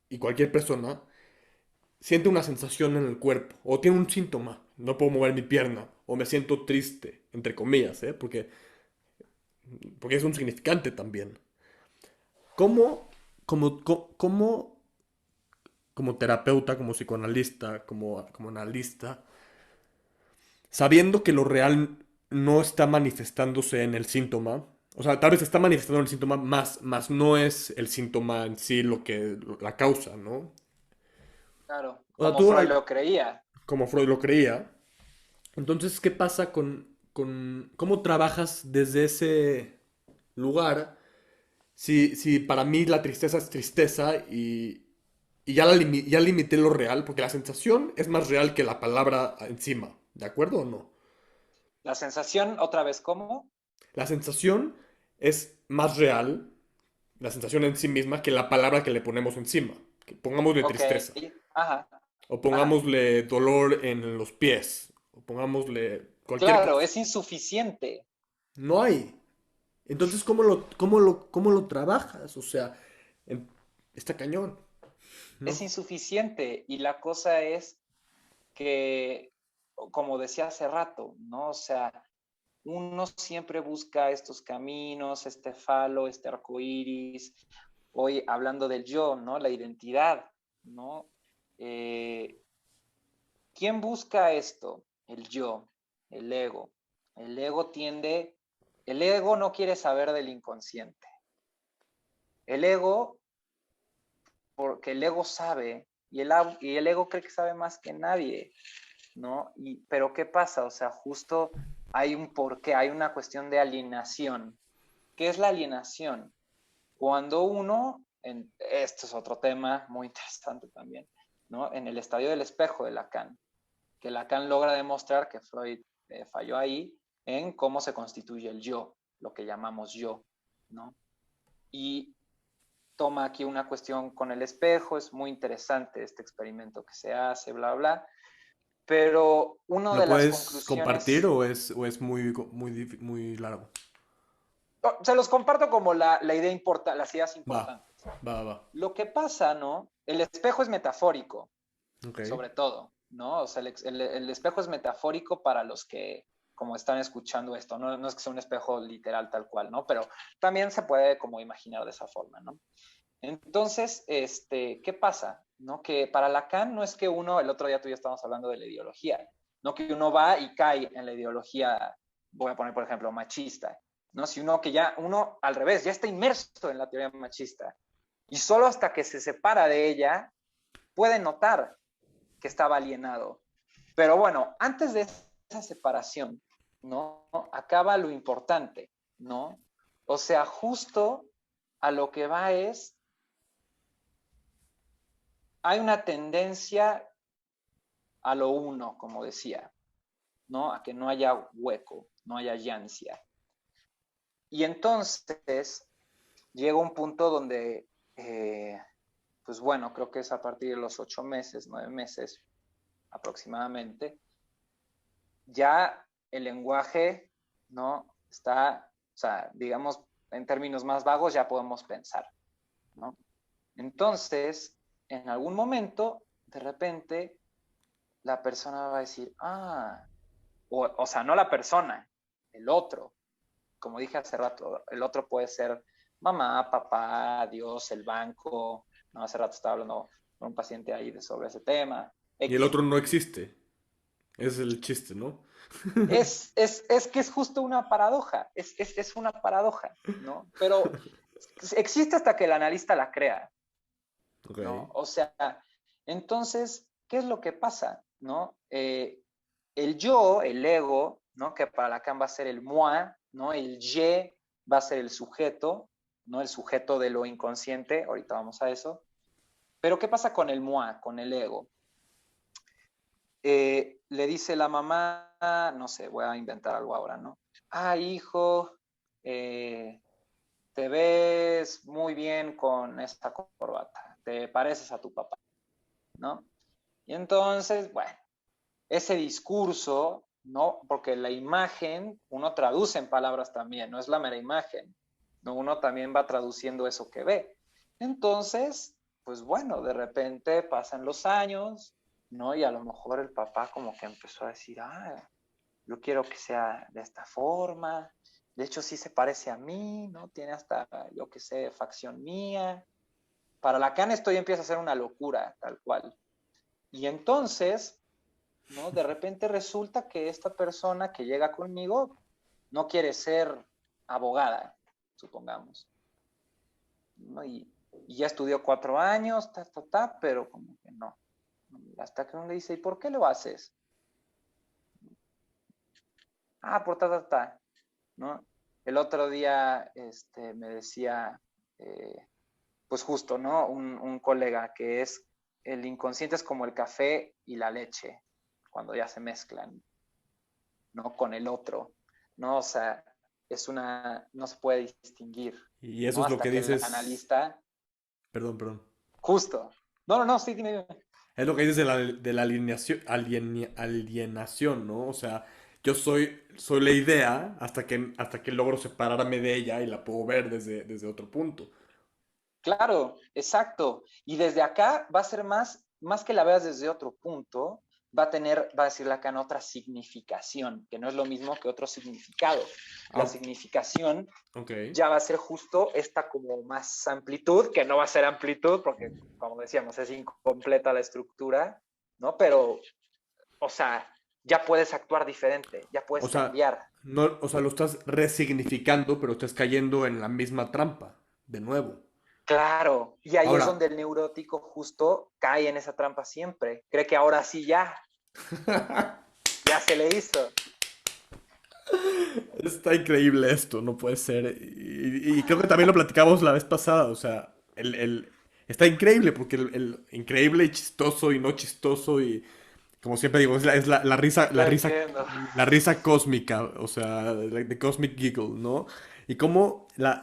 y cualquier persona, siente una sensación en el cuerpo, o tiene un síntoma, no puedo mover mi pierna, o me siento triste, entre comillas, ¿eh? Porque es un significante también. ¿Cómo, cómo como terapeuta, como psicoanalista, como analista, sabiendo que lo real no está manifestándose en el síntoma, o sea, tal vez está manifestando en el síntoma, más no es el síntoma en sí la causa, ¿no? Claro, O sea, como tú, Freud lo creía. como Freud lo creía, entonces, ¿qué pasa con cómo trabajas desde ese lugar? Si para mí la tristeza es tristeza y ya limité lo real, porque la sensación es más real que la palabra encima, ¿de acuerdo o no? La sensación, otra vez, ¿cómo? La sensación es más real, la sensación en sí misma, que la palabra que le ponemos encima. Que pongámosle Ok, tristeza, ajá, o ajá. pongámosle dolor en los pies, o pongámosle cualquier Claro, cosa. es insuficiente. No hay. Entonces, cómo lo trabajas? O sea, en- está cañón, Es ¿no? insuficiente. Y la cosa es que, como decía hace rato, ¿no? O sea, uno siempre busca estos caminos, este falo, este arco iris. Hoy hablando del yo, ¿no? La identidad, ¿no? Eh, ¿Quién busca esto? El yo, el ego. El ego tiende, el ego no quiere saber del inconsciente. El ego, porque el ego sabe, y el ego cree que sabe más que nadie, ¿no? Pero ¿qué pasa? O sea, justo hay un porqué, hay una cuestión de alienación. ¿Qué es la alienación? Cuando uno, esto es otro tema muy interesante también, ¿no? En el estadio del espejo de Lacan, que Lacan logra demostrar que Freud falló ahí en cómo se constituye el yo, lo que llamamos yo, ¿no? Y toma aquí una cuestión con el espejo, es muy interesante este experimento que se hace, bla, bla, pero una ¿Lo de las puedes compartir conclusiones, o es muy largo? se los comparto como la idea importante, las ideas Va, importantes. va. Lo que pasa, ¿no? El espejo es metafórico, Ok. sobre todo, ¿no? O sea, el espejo es metafórico para los que, como están escuchando esto, ¿no? No es que sea un espejo literal tal cual, ¿no? Pero también se puede como imaginar de esa forma, ¿no? Entonces, ¿qué pasa? ¿No? Que para Lacan no es que uno, el otro día tú y yo estábamos hablando de la ideología, no que uno va y cae en la ideología, voy a poner por ejemplo, machista, ¿no? Si uno que ya, uno al revés, ya está inmerso en la teoría machista y solo hasta que se separa de ella puede notar que estaba alienado. Pero bueno, antes de esa separación, ¿no? Acaba lo importante, ¿no? O sea, justo a lo que va es, hay una tendencia a lo uno, como decía, ¿no? A que no haya hueco, no haya llancia. Y entonces llega un punto donde, pues bueno, creo que es a partir de los 8 meses, 9 meses aproximadamente, ya el lenguaje, ¿no? Está, o sea, digamos, en términos más vagos ya podemos pensar, ¿no? Entonces, en algún momento, de repente, la persona va a decir, o sea, no la persona, el otro. Como dije hace rato, el otro puede ser mamá, papá, Dios, el banco, ¿no? Hace rato estaba hablando con un paciente ahí sobre ese tema, Y el X. otro no existe. Es el chiste, ¿no? Es que es justo una paradoja, es una paradoja, ¿no? Pero existe hasta que el analista la crea, Ok. ¿no? O sea, entonces, ¿qué es lo que pasa, no? El yo, el ego, ¿no? Que para Lacan va a ser el moi, ¿no? El je va a ser el sujeto, ¿no? El sujeto de lo inconsciente, ahorita vamos a eso. Pero ¿qué pasa con el moi, con el ego? Le dice la mamá, no sé, voy a inventar algo ahora, ¿no? Hijo, eh, te ves muy bien con esta corbata, te pareces a tu papá, ¿no? Y entonces, bueno, ese discurso, ¿no? Porque la imagen uno traduce en palabras también, no es la mera imagen, ¿no? Uno también va traduciendo eso que ve. Entonces, pues bueno, de repente pasan los años, ¿no? Y a lo mejor el papá como que empezó a decir, yo quiero que sea de esta forma, de hecho sí se parece a mí, ¿no? Tiene hasta, yo qué sé, facción mía. Para Lacan esto ya empieza a ser una locura, tal cual. Y entonces, ¿no? De repente resulta que esta persona que llega conmigo no quiere ser abogada, supongamos, ¿no? Y ya estudió 4 años, pero como que no. Hasta que uno le dice, ¿y por qué lo haces? Por ¿no? El otro día me decía, pues justo, ¿no? Un colega que es, el inconsciente es como el café y la leche, cuando ya se mezclan, ¿no? Con el otro, ¿no? O sea, no se puede distinguir, Y eso ¿no? es lo Hasta que que el dices. analista, Perdón. justo, no, sí, dime. Es lo que dices de la alienación, ¿no? O sea, yo soy la idea hasta que logro separarme de ella y la puedo ver desde otro punto. Claro, exacto. Y desde acá va a ser más que la veas desde otro punto, va a decir Lacan otra significación, que no es lo mismo que otro significado. La Ah, significación ok. ya va a ser justo esta como más amplitud, que no va a ser amplitud, porque como decíamos, es incompleta la estructura, ¿no? Pero, o sea, ya puedes actuar diferente, ya O puedes sea, cambiar. no, o sea, lo estás resignificando, pero estás cayendo en la misma trampa, de nuevo. Claro, y ahí es Ahora, donde el neurótico justo cae en esa trampa siempre. Cree que ahora sí ya se le hizo. está increíble esto, no puede ser. Y creo que también lo platicamos la vez pasada, o sea, está increíble, porque el increíble y chistoso y no chistoso y como siempre digo, es la risa, Lo entiendo. la risa cósmica, o sea, the cosmic giggle, ¿no? Y cómo la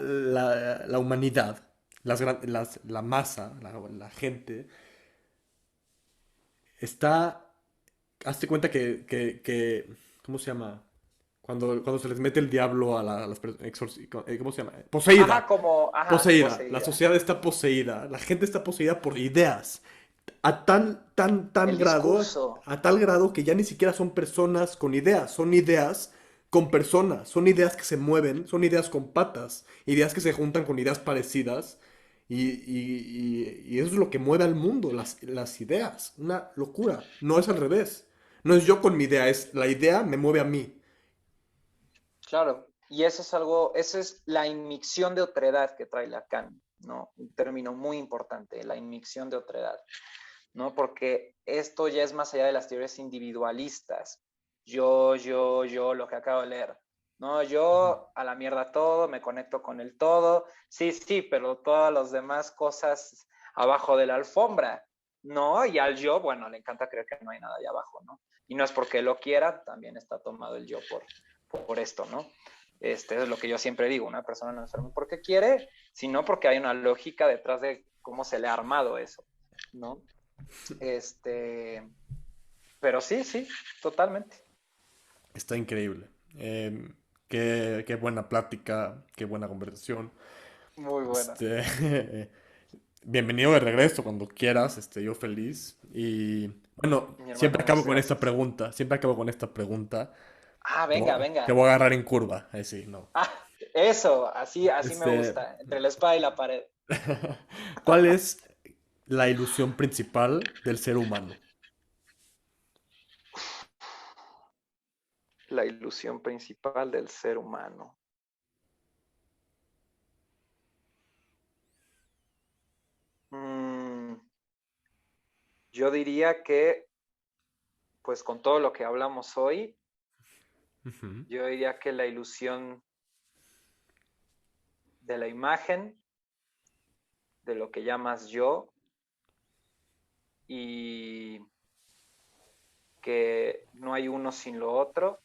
humanidad, la masa, la gente, está, hazte cuenta ¿cómo se llama? Cuando se les mete el diablo a las personas, ¿cómo se llama? Ajá, Poseída. como, ajá, Poseída. La poseída. sociedad está poseída. La gente está poseída por ideas. Tan El grado, discurso, a tal grado que ya ni siquiera son personas con ideas, son ideas con personas, son ideas que se mueven, son ideas con patas, ideas que se juntan con ideas parecidas. Y eso es lo que mueve al mundo, las ideas. Una locura. No es al revés. No es yo con mi idea, es la idea me mueve a mí. claro. Y eso es algo, eso es la inmixción de otredad que trae Lacan, ¿no? Un término muy importante, la inmixción de otredad, ¿no? Porque esto ya es más allá de las teorías individualistas. Yo, lo que acabo de leer. No, Ujú. yo a la mierda todo, me conecto con el todo. Sí, sí, pero todas las demás cosas abajo de la alfombra, ¿no? Y al yo, bueno, le encanta creer que no hay nada allá abajo, ¿no? Y no es porque lo quiera, también está tomado el yo por esto, ¿no? Es lo que yo siempre digo, una persona no enferma porque quiere, sino porque hay una lógica detrás de cómo se le ha armado eso, ¿no? Este, pero sí, sí, totalmente. Está increíble. Qué buena plática, qué buena conversación. Muy buena. Bienvenido de regreso cuando quieras, yo feliz. Y bueno, Mi hermano, siempre muchas acabo con esta gracias. pregunta, siempre acabo con esta pregunta. Ah, Te venga, voy, te venga. voy a agarrar en curva, sí, no. Ah, eso, así me Este, gusta, entre la espada y la pared. ¿Cuál es la ilusión principal del ser humano? La ilusión principal del ser humano. Mm, yo diría que, pues con todo lo que hablamos hoy, Ujú. yo diría que la ilusión de la imagen, de lo que llamas yo, y que no hay uno sin lo otro,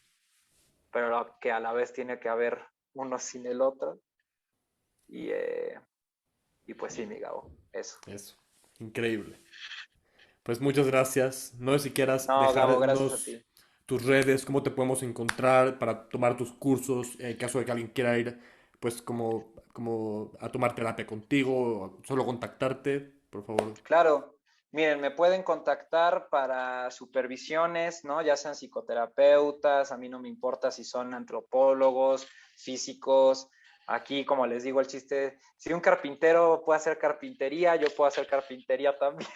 pero que a la vez tiene que haber uno sin el otro. Y, eh, y pues sí, mi Gabo, eso. Eso, increíble. Pues muchas gracias. No sé si quieras No, Gabo, gracias a dejarnos ti. tus redes, cómo te podemos encontrar para tomar tus cursos, en caso de que alguien quiera ir, pues como a tomar terapia contigo, o solo contactarte, por favor. Claro, miren, me pueden contactar para supervisiones, ¿no? Ya sean psicoterapeutas, a mí no me importa si son antropólogos, físicos. Aquí, como les digo, el chiste, si un carpintero puede hacer carpintería, yo puedo hacer carpintería también,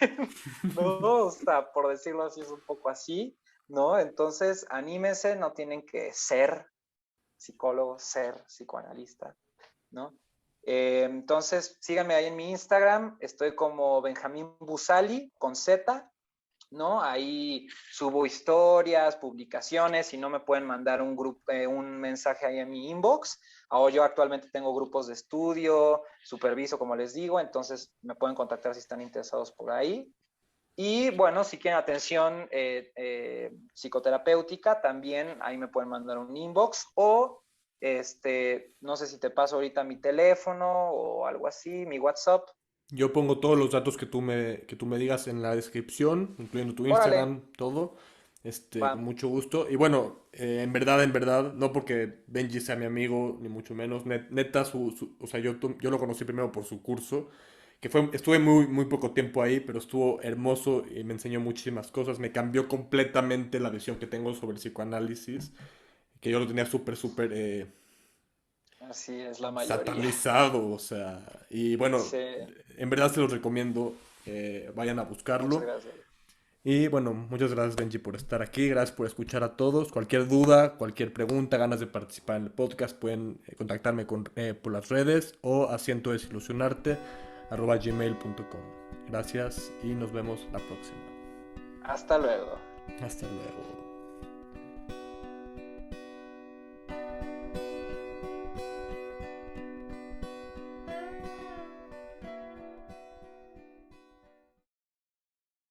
¿no? O sea, por decirlo así, es un poco así, ¿no? Entonces, anímense, no tienen que ser psicólogos, ser psicoanalistas, ¿no? Entonces, síganme ahí en mi Instagram, estoy como Benjamín Busali con Z, ¿no? Ahí subo historias, publicaciones, si no me pueden mandar un mensaje ahí en mi inbox. O yo actualmente tengo grupos de estudio, superviso, como les digo, entonces me pueden contactar si están interesados por ahí. Y bueno, si quieren atención psicoterapéutica, también ahí me pueden mandar un inbox o no sé si te paso ahorita mi teléfono o algo así, mi WhatsApp. Yo pongo todos los datos que tú me digas en la descripción, incluyendo tu Órale, Instagram, todo, con va. mucho gusto. Y bueno, en verdad, no porque Benji sea mi amigo, ni mucho menos, neta, o sea, yo lo conocí primero por su curso, estuve muy poco tiempo ahí, pero estuvo hermoso y me enseñó muchísimas cosas, me cambió completamente la visión que tengo sobre el psicoanálisis, que yo lo tenía súper, Así es la mayoría. satanizado, o sea, y bueno, Sí, en verdad se los recomiendo, vayan a muchas buscarlo. gracias. Y bueno, muchas gracias Benji por estar aquí, gracias por escuchar a todos. Cualquier duda, cualquier pregunta, ganas de participar en el podcast, pueden contactarme por las redes o asientodesilusionarte@gmail.com. Gracias y nos vemos la próxima. Hasta luego. Hasta luego.